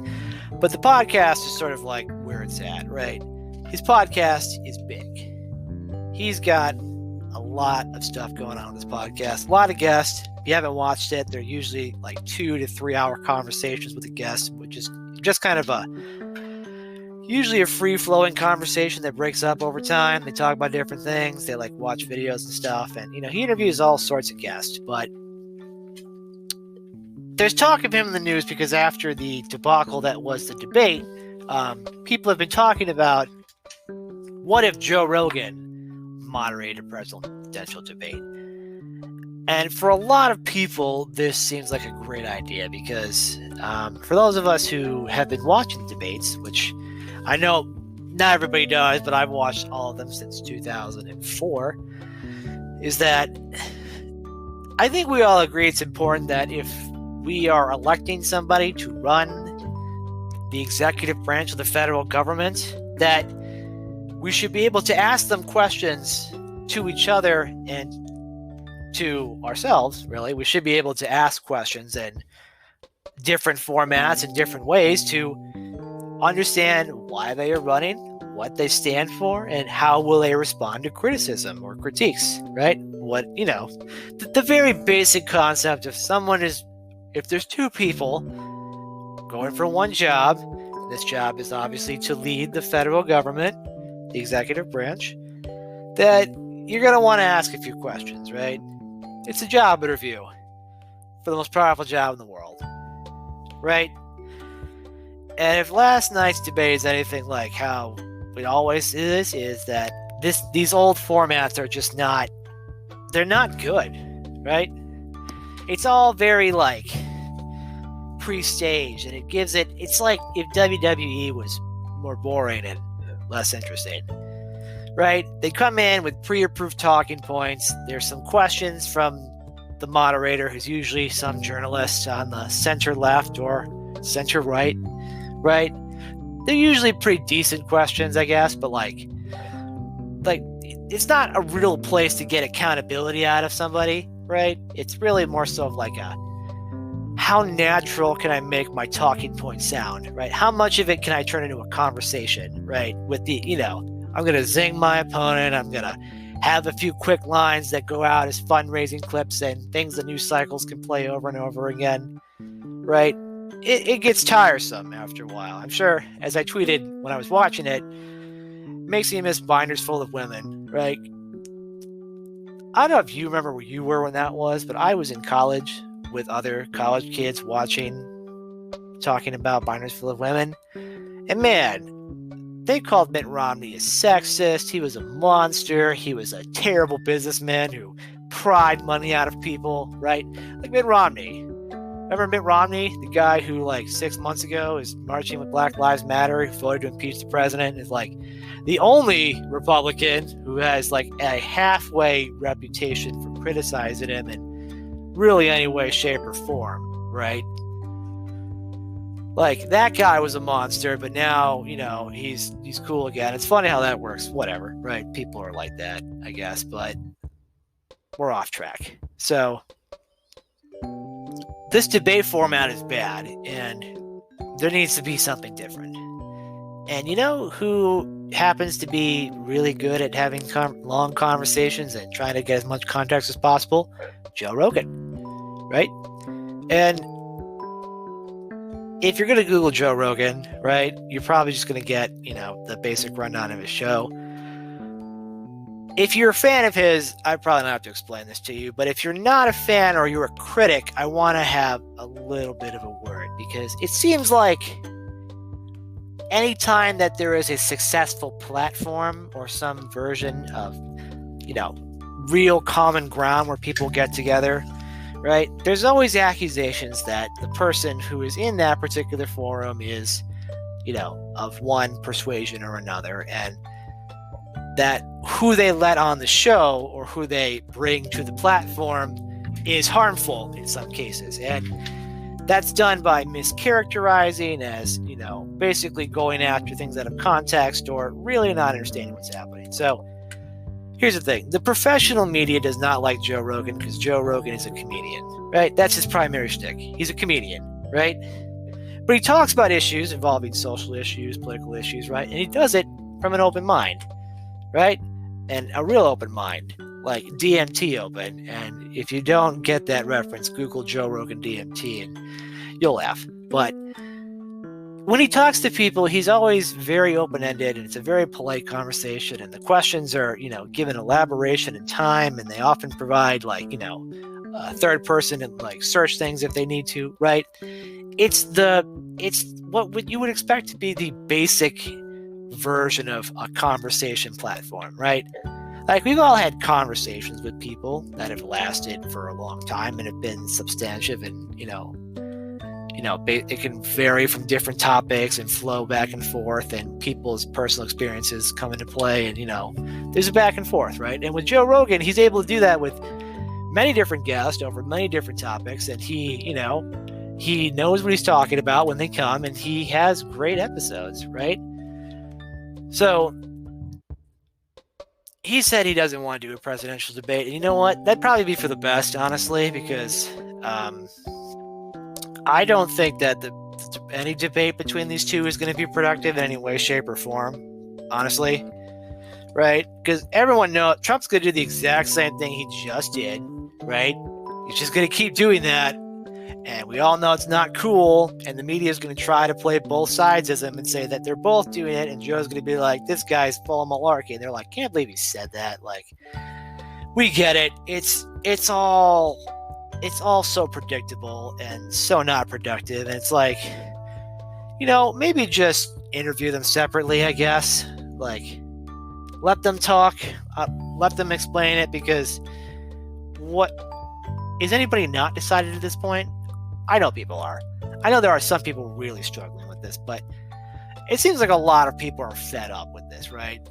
But the podcast is sort of like where it's at, right? His podcast is big. He's got a lot of stuff going on this podcast, a lot of guests. If you haven't watched it, they're usually like 2 to 3 hour conversations with a guest, which is just kind of usually a free-flowing conversation that breaks up over time. They talk about different things. They like watch videos and stuff. And, he interviews all sorts of guests. But there's talk of him in the news because after the debacle that was the debate, people have been talking about what if Joe Rogan moderated a presidential debate. And for a lot of people, this seems like a great idea because for those of us who have been watching debates, which I know not everybody does, but I've watched all of them since 2004, is that I think we all agree it's important that if we are electing somebody to run the executive branch of the federal government, that we should be able to ask them questions to each other and to ourselves, really. We should be able to ask questions in different formats and different ways to understand why they are running, what they stand for, and how will they respond to criticism or critiques, right? The very basic concept of if there's two people going for one job, this job is obviously to lead the federal government, the executive branch, that you're going to want to ask a few questions, right? It's a job interview for the most powerful job in the world, right? And if last night's debate is anything like how it always is that these old formats are just they're not good, right? It's all very pre-staged, and it's like if WWE was more boring and less interesting, right? They come in with pre-approved talking points. There's some questions from the moderator, who's usually some journalist on the center left or center right, right? They're usually pretty decent questions, I guess, but it's not a real place to get accountability out of somebody, right? It's really more so of how natural can I make my talking point sound, right? How much of it can I turn into a conversation, right? With I'm going to zing my opponent. I'm going to have a few quick lines that go out as fundraising clips and things the news cycles can play over and over again, right? It gets tiresome after a while. I'm sure, as I tweeted when I was watching it, makes me miss binders full of women, right? I don't know if you remember where you were when that was, but I was in college with other college kids talking about binders full of women. And man, they called Mitt Romney a sexist. He was a monster. He was a terrible businessman who pried money out of people, right? Like Mitt Romney. Remember Mitt Romney, the guy who 6 months ago is marching with Black Lives Matter, who voted to impeach the president, is the only Republican who has a halfway reputation for criticizing him in really any way, shape, or form, right? That guy was a monster, but now, he's cool again. It's funny how that works. Whatever, right? People are like that, I guess, but we're off track. So this debate format is bad, and there needs to be something different. And you know who happens to be really good at having long conversations and trying to get as much context as possible? Joe Rogan, right? And if you're going to Google Joe Rogan, right, you're probably just going to get, the basic rundown of his show. If you're a fan of his, I probably don't have to explain this to you, but if you're not a fan or you're a critic, I want to have a little bit of a word, because it seems like anytime that there is a successful platform or some version of, real common ground where people get together, right? There's always accusations that the person who is in that particular forum is, of one persuasion or another, and that who they let on the show or who they bring to the platform is harmful in some cases. And that's done by mischaracterizing as, basically going after things out of context or really not understanding what's happening. So here's the thing. The professional media does not like Joe Rogan because Joe Rogan is a comedian, right? That's his primary shtick. He's a comedian, right? But he talks about issues involving social issues, political issues, right? And he does it from an open mind, right? And a real open mind, like DMT open. And if you don't get that reference, Google Joe Rogan DMT and you'll laugh. But when he talks to people, he's always very open-ended, and it's a very polite conversation, and the questions are, given elaboration and time, and they often provide a third person and search things if they need to, right? It's what you would expect to be the basic version of a conversation platform, right? Like, we've all had conversations with people that have lasted for a long time and have been substantive, and it can vary from different topics and flow back and forth, and people's personal experiences come into play, and there's a back and forth, right? And with Joe Rogan, he's able to do that with many different guests over many different topics, and he knows what he's talking about when they come, and he has great episodes, right? So he said he doesn't want to do a presidential debate, and you know what? That'd probably be for the best, honestly, because I don't think that any debate between these two is going to be productive in any way, shape, or form, honestly, right? Because everyone knows Trump's going to do the exact same thing he just did, right? He's just going to keep doing that, and we all know it's not cool, and the media is going to try to play both sides of them and say that they're both doing it, and Joe's going to be like, this guy's full of malarkey, and they're like, can't believe he said that. Like, we get it. It's all so predictable and so not productive. And it's like, maybe just interview them separately, I guess. Like, let them talk, let them explain it, because what is anybody not decided at this point? I know people are. I know there are some people really struggling with this, but it seems like a lot of people are fed up with this, right?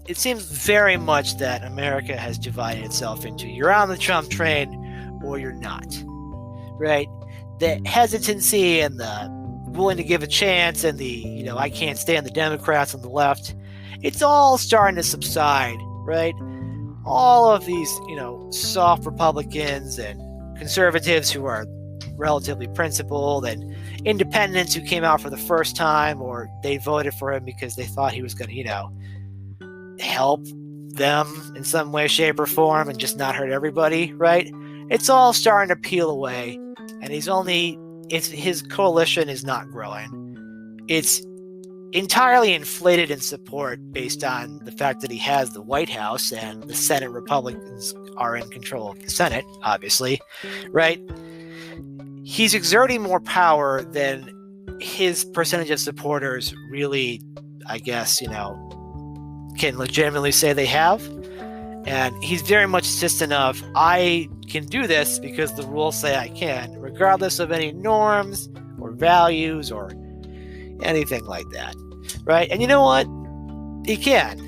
It seems very much that America has divided itself into you're on the Trump train or you're not, right? The hesitancy and the willing to give a chance and the, I can't stand the Democrats on the left, it's all starting to subside, right? All of these, soft Republicans and conservatives who are relatively principled and independents who came out for the first time, or they voted for him because they thought he was going to, help them in some way, shape, or form and just not hurt everybody, right? It's all starting to peel away, and his coalition is not growing. It's entirely inflated in support based on the fact that he has the White House and the Senate Republicans are in control of the Senate, obviously, right? He's exerting more power than his percentage of supporters really, I guess, can legitimately say they have. And he's very much insistent of, I can do this because the rules say I can, regardless of any norms or values or anything like that, right? And you know what? He can.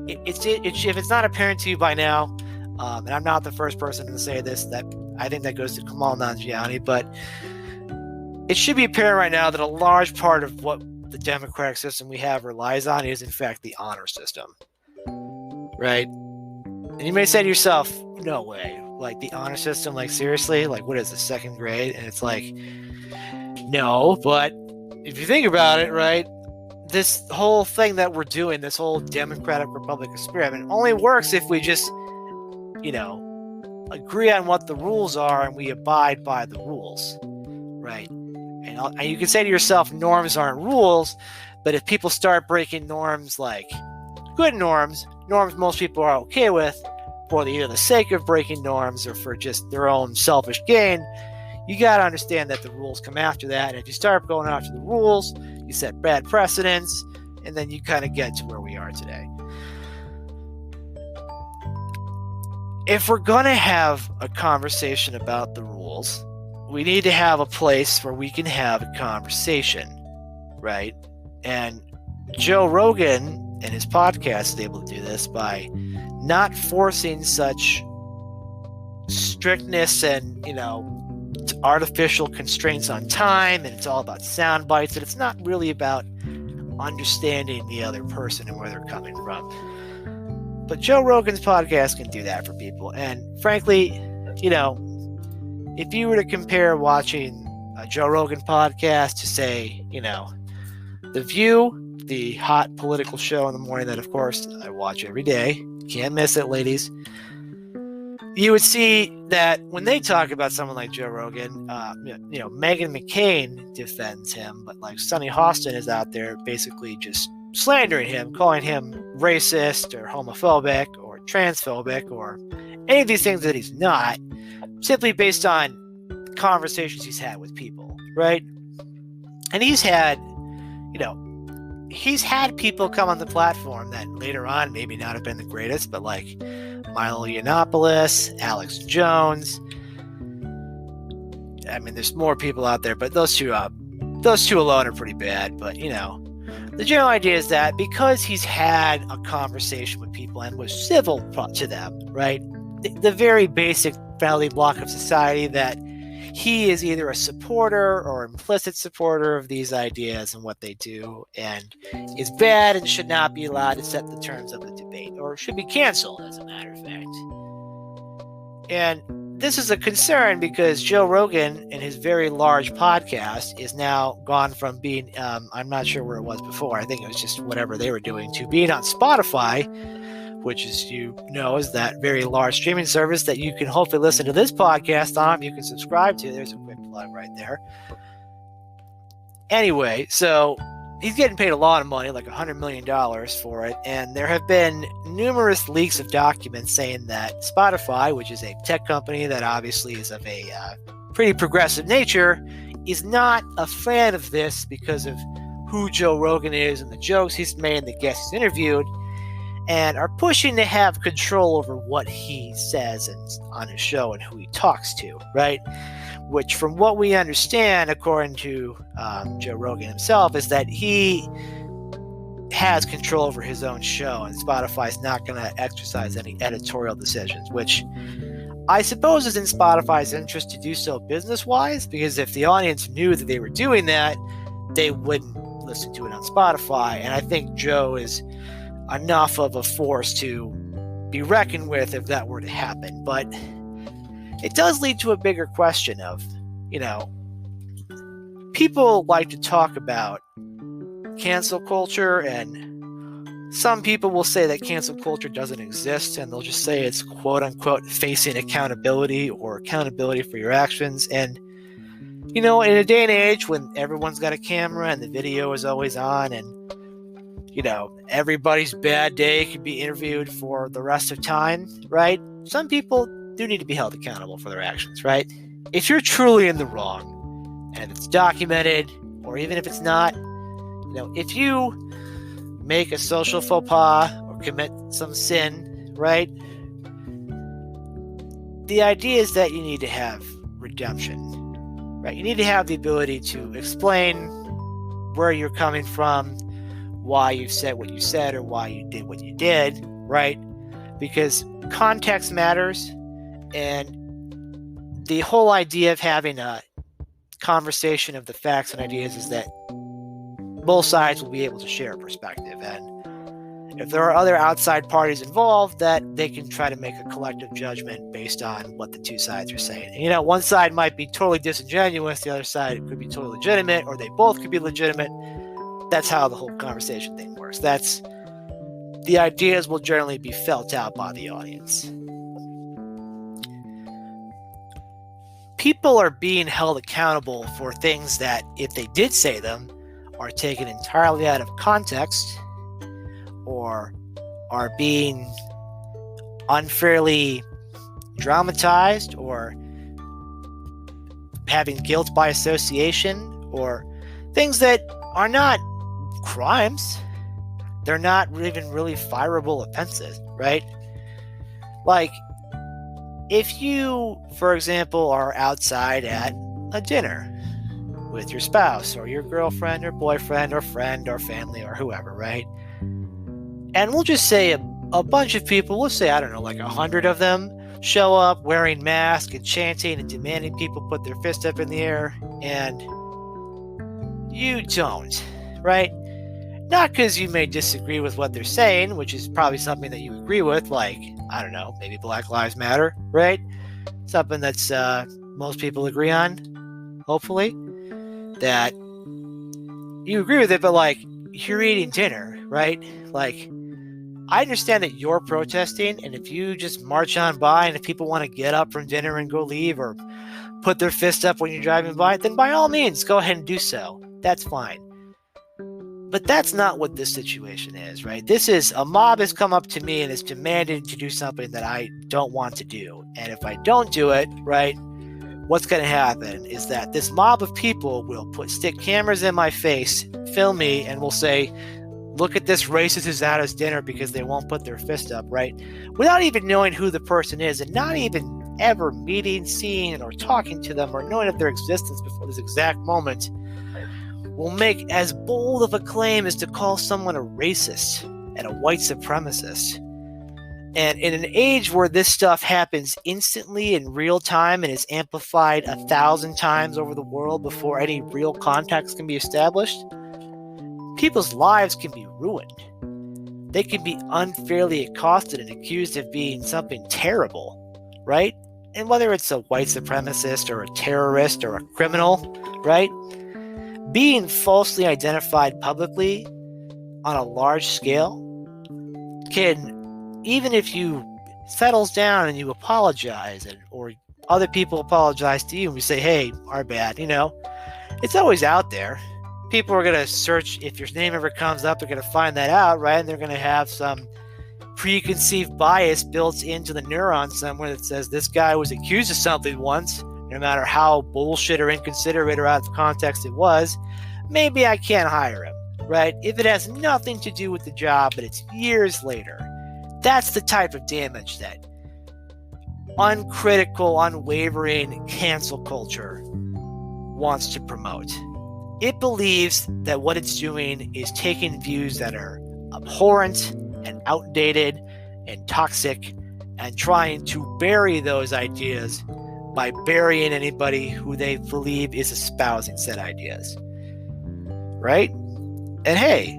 If it's not apparent to you by now, and I'm not the first person to say this, that I think that goes to Kamal Nanjiani, but it should be apparent right now that a large part of what the democratic system we have relies on is, in fact, the honor system, right? And you may say to yourself, no way. Like, the honor system, like, seriously? Like, what is this, second grade? And it's like, no, but if you think about it, right, this whole thing that we're doing, this whole democratic republic experiment, only works if we just, agree on what the rules are and we abide by the rules, right? And you can say to yourself, norms aren't rules, but if people start breaking norms, like good norms most people are okay with, for either the sake of breaking norms or for just their own selfish gain, you got to understand that the rules come after that. And if you start going after the rules, you you set bad precedents, and then you kind of get to where we are today. If we're going to have a conversation about the rules, we need to have a place where we can have a conversation, right? And Joe Rogan and his podcast is able to do this by not forcing such strictness and, artificial constraints on time, and it's all about sound bites, and it's not really about understanding the other person and where they're coming from. But Joe Rogan's podcast can do that for people. And frankly, if you were to compare watching a Joe Rogan podcast to, say, The View, the hot political show in the morning that, of course, I watch every day, can't miss it, ladies, you would see that when they talk about someone like Joe Rogan, Meghan McCain defends him, but like Sonny Hostin is out there basically just slandering him, calling him racist or homophobic or transphobic or any of these things that he's not, simply based on conversations he's had with people, right? And he's had people come on the platform that later on maybe not have been the greatest, but like Milo Yiannopoulos, Alex Jones. I mean, there's more people out there, but those two alone are pretty bad. But the general idea is that because he's had a conversation with people and was civil to them, right? The very basic family block of society that he is either a supporter or implicit supporter of these ideas and what they do, and is bad and should not be allowed to set the terms of the debate, or should be canceled, as a matter of fact. And this is a concern because Joe Rogan and his very large podcast is now gone from being, I'm not sure where it was before, I think it was just whatever they were doing, to being on Spotify, which is, is that very large streaming service that you can hopefully listen to this podcast on. You can subscribe to. There's a quick plug right there. Anyway, so he's getting paid a lot of money, like $100 million for it. And there have been numerous leaks of documents saying that Spotify, which is a tech company that obviously is of a pretty progressive nature, is not a fan of this because of who Joe Rogan is and the jokes he's made and the guests he's interviewed, and are pushing to have control over what he says on his show and who he talks to, right? Which, from what we understand, according to Joe Rogan himself, is that he has control over his own show, and Spotify's not going to exercise any editorial decisions, which I suppose is in Spotify's interest to do so business-wise, because if the audience knew that they were doing that, they wouldn't listen to it on Spotify. And I think Joe is enough of a force to be reckoned with if that were to happen. But it does lead to a bigger question of, people like to talk about cancel culture, and some people will say that cancel culture doesn't exist, and they'll just say it's quote unquote facing accountability or accountability for your actions. And in a day and age when everyone's got a camera and the video is always on, and everybody's bad day can be interviewed for the rest of time, right? Some people do need to be held accountable for their actions, right? If you're truly in the wrong and it's documented, or even if it's not, if you make a social faux pas or commit some sin, right? The idea is that you need to have redemption, right? You need to have the ability to explain where you're coming from, why you said what you said, or why you did what you did, right? Because context matters, and the whole idea of having a conversation of the facts and ideas is that both sides will be able to share a perspective, and if there are other outside parties involved, that they can try to make a collective judgment based on what the two sides are saying. And, one side might be totally disingenuous, the other side could be totally legitimate, or they both could be legitimate. That's how the whole conversation thing works. The ideas will generally be felt out by the audience. People are being held accountable for things that, if they did say them, are taken entirely out of context, or are being unfairly dramatized, or having guilt by association, or things that are not crimes. They're not even really fireable offenses, right? Like, if you, for example, are outside at a dinner with your spouse or your girlfriend or boyfriend or friend or family or whoever, right? And we'll just say a bunch of people, we'll say, I don't know, like 100 of them show up wearing masks and chanting and demanding people put their fist up in the air, and you don't, right? Not because you may disagree with what they're saying, which is probably something that you agree with, like, I don't know, maybe Black Lives Matter, right? Something that's most people agree on, hopefully, that you agree with it, but like, you're eating dinner, right? Like, I understand that you're protesting, and if you just march on by, and if people want to get up from dinner and go leave or put their fist up when you're driving by, then by all means, go ahead and do so. That's fine. But that's not what this situation is, right? This is a mob has come up to me and is demanding to do something that I don't want to do. And if I don't do it, right, what's going to happen is that this mob of people will stick cameras in my face, film me, and will say, look at this racist who's at us dinner because they won't put their fist up, right? Without even knowing who the person is and not even ever meeting, seeing, or talking to them or knowing of their existence before this exact moment, will make as bold of a claim as to call someone a racist and a white supremacist. And in an age where this stuff happens instantly in real time and is amplified 1,000 times over the world before any real context can be established, people's lives can be ruined. They can be unfairly accosted and accused of being something terrible, right? And whether it's a white supremacist or a terrorist or a criminal, right? Being falsely identified publicly on a large scale can, even if you settles down and you apologize, or other people apologize to you and we say, hey, our bad, it's always out there. People are going to search. If your name ever comes up, they're going to find that out, right? And they're going to have some preconceived bias built into the neuron somewhere that says this guy was accused of something once, no matter how bullshit or inconsiderate or out of context it was, maybe I can't hire him, right? If it has nothing to do with the job, but it's years later, that's the type of damage that uncritical, unwavering cancel culture wants to promote. It believes that what it's doing is taking views that are abhorrent and outdated and toxic and trying to bury those ideas by burying anybody who they believe is espousing said ideas. Right? And hey,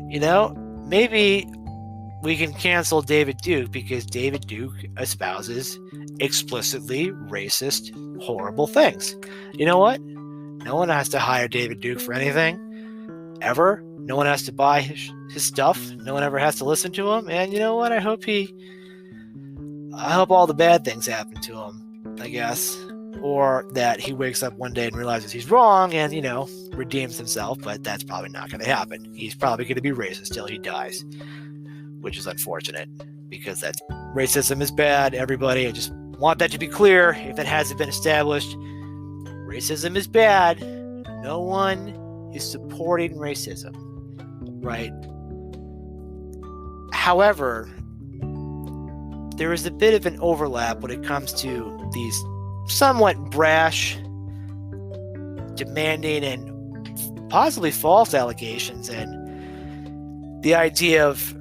maybe we can cancel David Duke because David Duke espouses explicitly racist, horrible things. You know what? No one has to hire David Duke for anything, ever. No one has to buy his stuff. No one ever has to listen to him. And you know what? I hope all the bad things happen to him, I guess. Or that he wakes up one day and realizes he's wrong and, redeems himself. But that's probably not going to happen. He's probably going to be racist till he dies, which is unfortunate because racism is bad, everybody. I just want that to be clear. If it hasn't been established, racism is bad. No one is supporting racism, right? However, there is a bit of an overlap when it comes to these somewhat brash, demanding, and possibly false allegations, and the idea of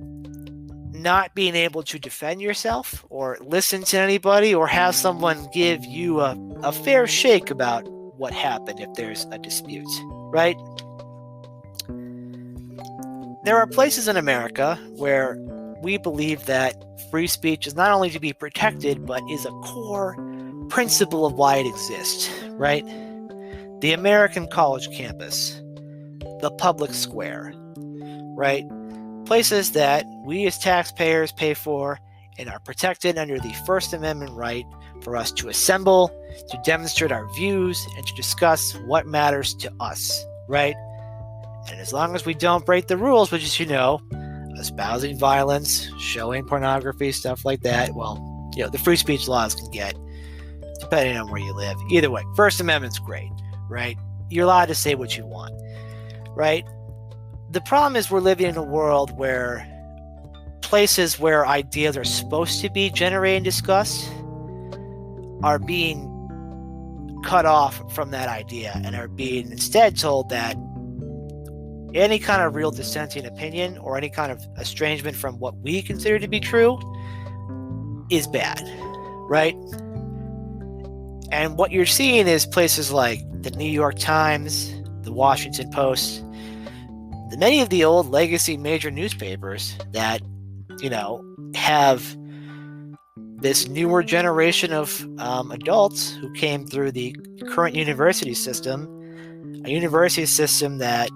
not being able to defend yourself or listen to anybody or have someone give you a fair shake about what happened if there's a dispute, right? There are places in America where we believe that free speech is not only to be protected, but is a core principle of why it exists, right? The American college campus, the public square, right? Places that we as taxpayers pay for and are protected under the First Amendment right for us to assemble, to demonstrate our views, and to discuss what matters to us, right? And as long as we don't break the rules, which is, espousing violence, showing pornography, stuff like that, well, the free speech laws can get, depending on where you live. Either way, First Amendment's great, right? You're allowed to say what you want, right? the problem is we're living in a world where places where ideas are supposed to be generated and discussed are being cut off from that idea and are being instead told that any kind of real dissenting opinion or any kind of estrangement from what we consider to be true is bad, right? And what you're seeing is places like the New York Times, the Washington Post, many of the old legacy major newspapers that, have this newer generation of adults who came through the current university system, a university system that,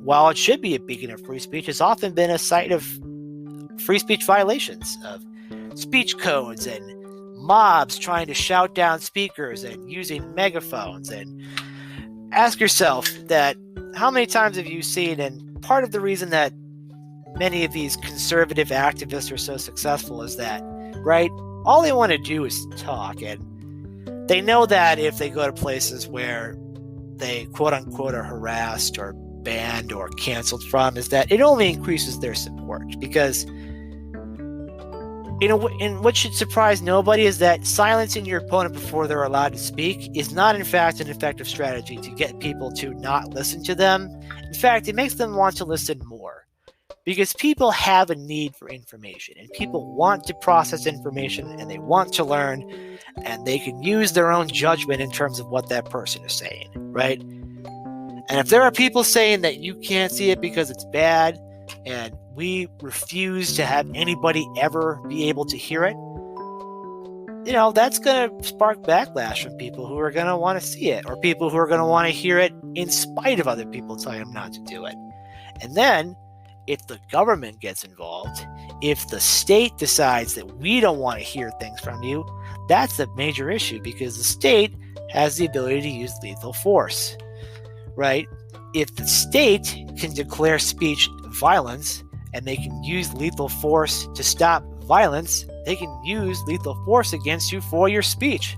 while it should be a beacon of free speech, has often been a site of free speech violations, of speech codes and mobs trying to shout down speakers and using megaphones. And ask yourself that, how many times have you seen, and part of the reason that many of these conservative activists are so successful is that, right, all they want to do is talk, and they know that if they go to places where they quote unquote are harassed or banned or canceled from, is that it only increases their support. Because and what should surprise nobody is that silencing your opponent before they're allowed to speak is not in fact an effective strategy to get people to not listen to them. In fact, it makes them want to listen more, because people have a need for information, and people want to process information, and they want to learn, and they can use their own judgment in terms of what that person is saying, right? And if there are people saying that you can't see it because it's bad, and we refuse to have anybody ever be able to hear it, that's going to spark backlash from people who are going to want to see it, or people who are going to want to hear it in spite of other people telling them not to do it. And then, if the government gets involved, if the state decides that we don't want to hear things from you, that's a major issue, because the state has the ability to use lethal force, right? If the state can declare speech violence and they can use lethal force to stop violence, they can use lethal force against you for your speech,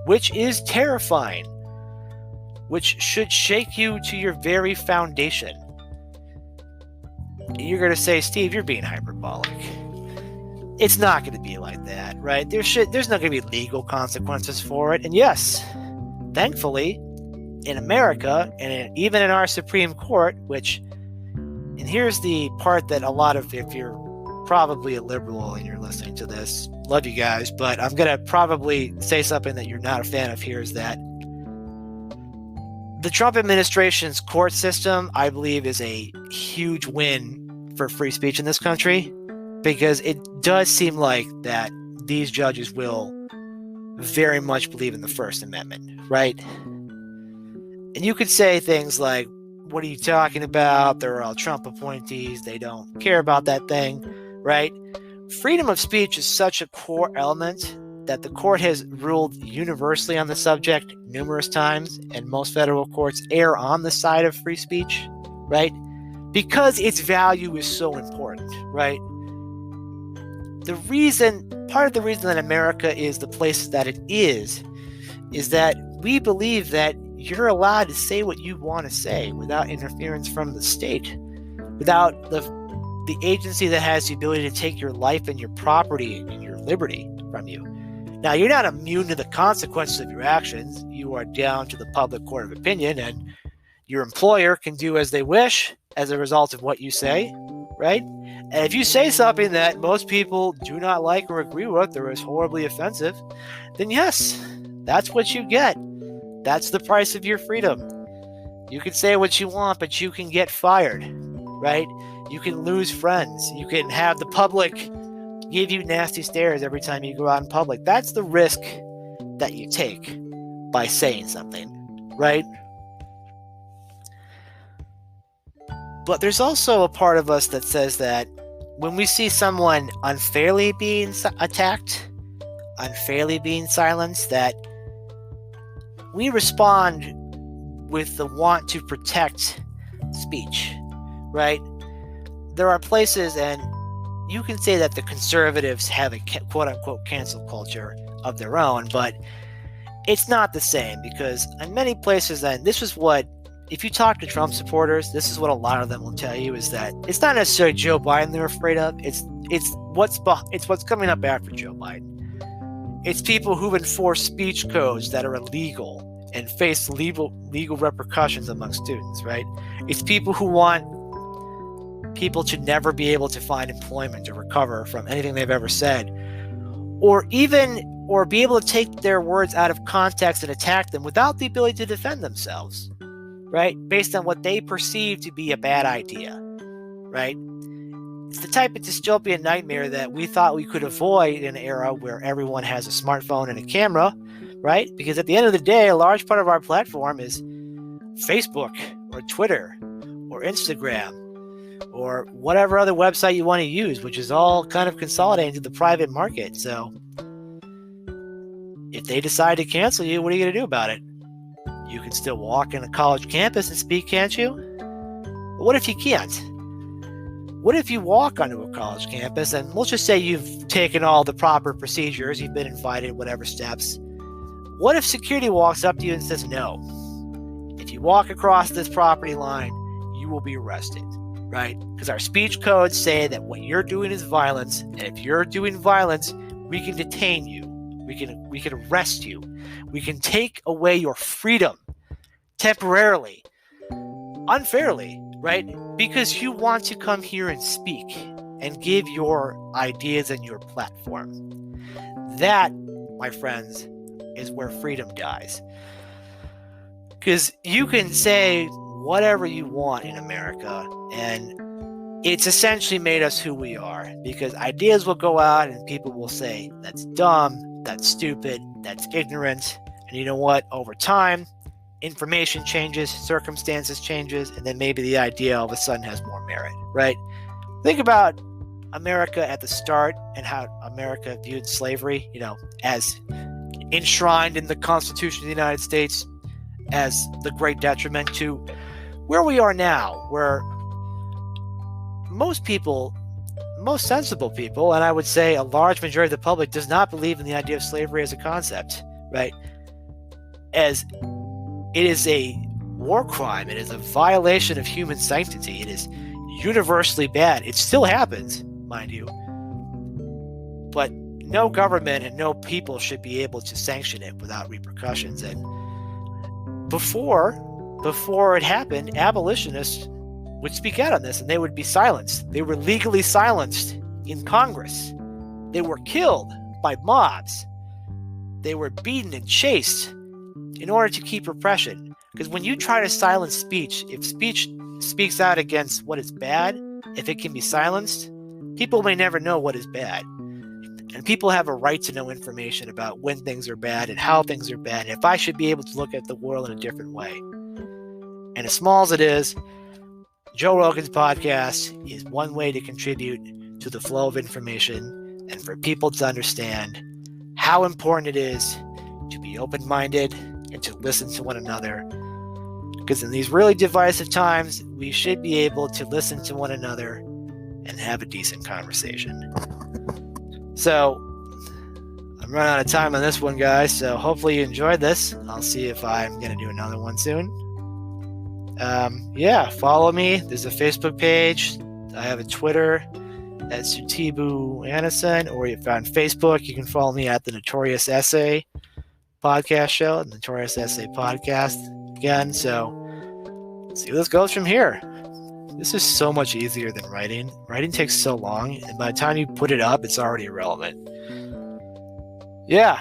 which is terrifying, which should shake you to your very foundation. You're going to say, Steve, you're being hyperbolic. It's not going to be like that, right? There's not going to be legal consequences for it. And yes, thankfully, in America, and even in our Supreme Court, and here's the part that a lot of, if you're probably a liberal and you're listening to this, love you guys, but I'm going to probably say something that you're not a fan of here, is that the Trump administration's court system, I believe, is a huge win for free speech in this country, because it does seem like that these judges will very much believe in the First Amendment, right? And you could say things like, what are you talking about? They're all Trump appointees. They don't care about that thing, right? Freedom of speech is such a core element that the court has ruled universally on the subject numerous times, and most federal courts err on the side of free speech, right? Because its value is so important, right? Part of the reason that America is the place that it is that we believe that you're allowed to say what you want to say without interference from the state, without the agency that has the ability to take your life and your property and your liberty from you. Now, you're not immune to the consequences of your actions. You are down to the public court of opinion, and your employer can do as they wish as a result of what you say, right? And if you say something that most people do not like or agree with, or is horribly offensive, then yes, that's what you get. That's the price of your freedom. You can say what you want, but you can get fired, right? You can lose friends. You can have the public give you nasty stares every time you go out in public. That's the risk that you take by saying something, right? But there's also a part of us that says that when we see someone unfairly being attacked, unfairly being silenced, that we respond with the want to protect speech, right? There are places, and you can say that the conservatives have a quote-unquote cancel culture of their own, but it's not the same, because in many places, and this was what if you talk to Trump supporters, this is what a lot of them will tell you, is that it's not necessarily Joe Biden they're afraid of. It's what's coming up after Joe Biden. It's people who've enforced speech codes that are illegal and face legal repercussions among students, right? It's people who want people to never be able to find employment or recover from anything they've ever said, or be able to take their words out of context and attack them without the ability to defend themselves, right? Based on what they perceive to be a bad idea, right? It's the type of dystopian nightmare that we thought we could avoid in an era where everyone has a smartphone and a camera, right? Because at the end of the day, a large part of our platform is Facebook or Twitter or Instagram or whatever other website you want to use, which is all kind of consolidating to the private market. So if they decide to cancel you, what are you going to do about it? You can still walk in a college campus and speak, can't you? But what if you can't? What if you walk onto a college campus and let's just say you've taken all the proper procedures, you've been invited, whatever steps. What if security walks up to you and says, no, if you walk across this property line, you will be arrested, right? Because our speech codes say that what you're doing is violence. And if you're doing violence, we can detain you. We can arrest you. We can take away your freedom temporarily, unfairly, right? Because you want to come here and speak and give your ideas and your platform. That, my friends, is where freedom dies. Because you can say whatever you want in America, and it's essentially made us who we are. Because ideas will go out and people will say, that's dumb, that's stupid, that's ignorant. And you know what? Over time, information changes, circumstances changes, and then maybe the idea all of a sudden has more merit, right? Think about America at the start and how America viewed slavery, as enshrined in the Constitution of the United States as the great detriment to where we are now, where most sensible people, and I would say a large majority of the public, does not believe in the idea of slavery as a concept, right? As it is a war crime. It is a violation of human sanctity. It is universally bad. It still happens, mind you. But no government and no people should be able to sanction it without repercussions. And before it happened, abolitionists would speak out on this and they would be silenced. They were legally silenced in Congress. They were killed by mobs. They were beaten and chased in order to keep repression. Because when you try to silence speech, if speech speaks out against what is bad, if it can be silenced, people may never know what is bad. And people have a right to know information about when things are bad and how things are bad, and if I should be able to look at the world in a different way. And as small as it is, Joe Rogan's podcast is one way to contribute to the flow of information and for people to understand how important it is to be open-minded and to listen to one another. Because in these really divisive times, we should be able to listen to one another and have a decent conversation. So, I'm running out of time on this one, guys. So hopefully you enjoyed this. I'll see if I'm going to do another one soon. Follow me. There's a Facebook page. I have a Twitter at Sutibu Anderson, or if on Facebook, you can follow me at the NotoriousSA podcast show, the NotoriousSA podcast again. So see where this goes from here. This is so much easier than writing. Writing takes so long, and by the time you put it up, it's already irrelevant. Yeah.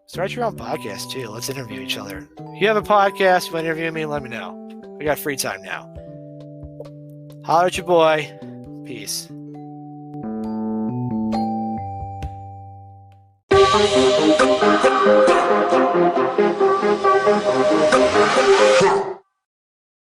Start your own podcast, too. Let's interview each other. If you have a podcast, you want to interview me, let me know. I got free time now. Holler at your boy. Peace.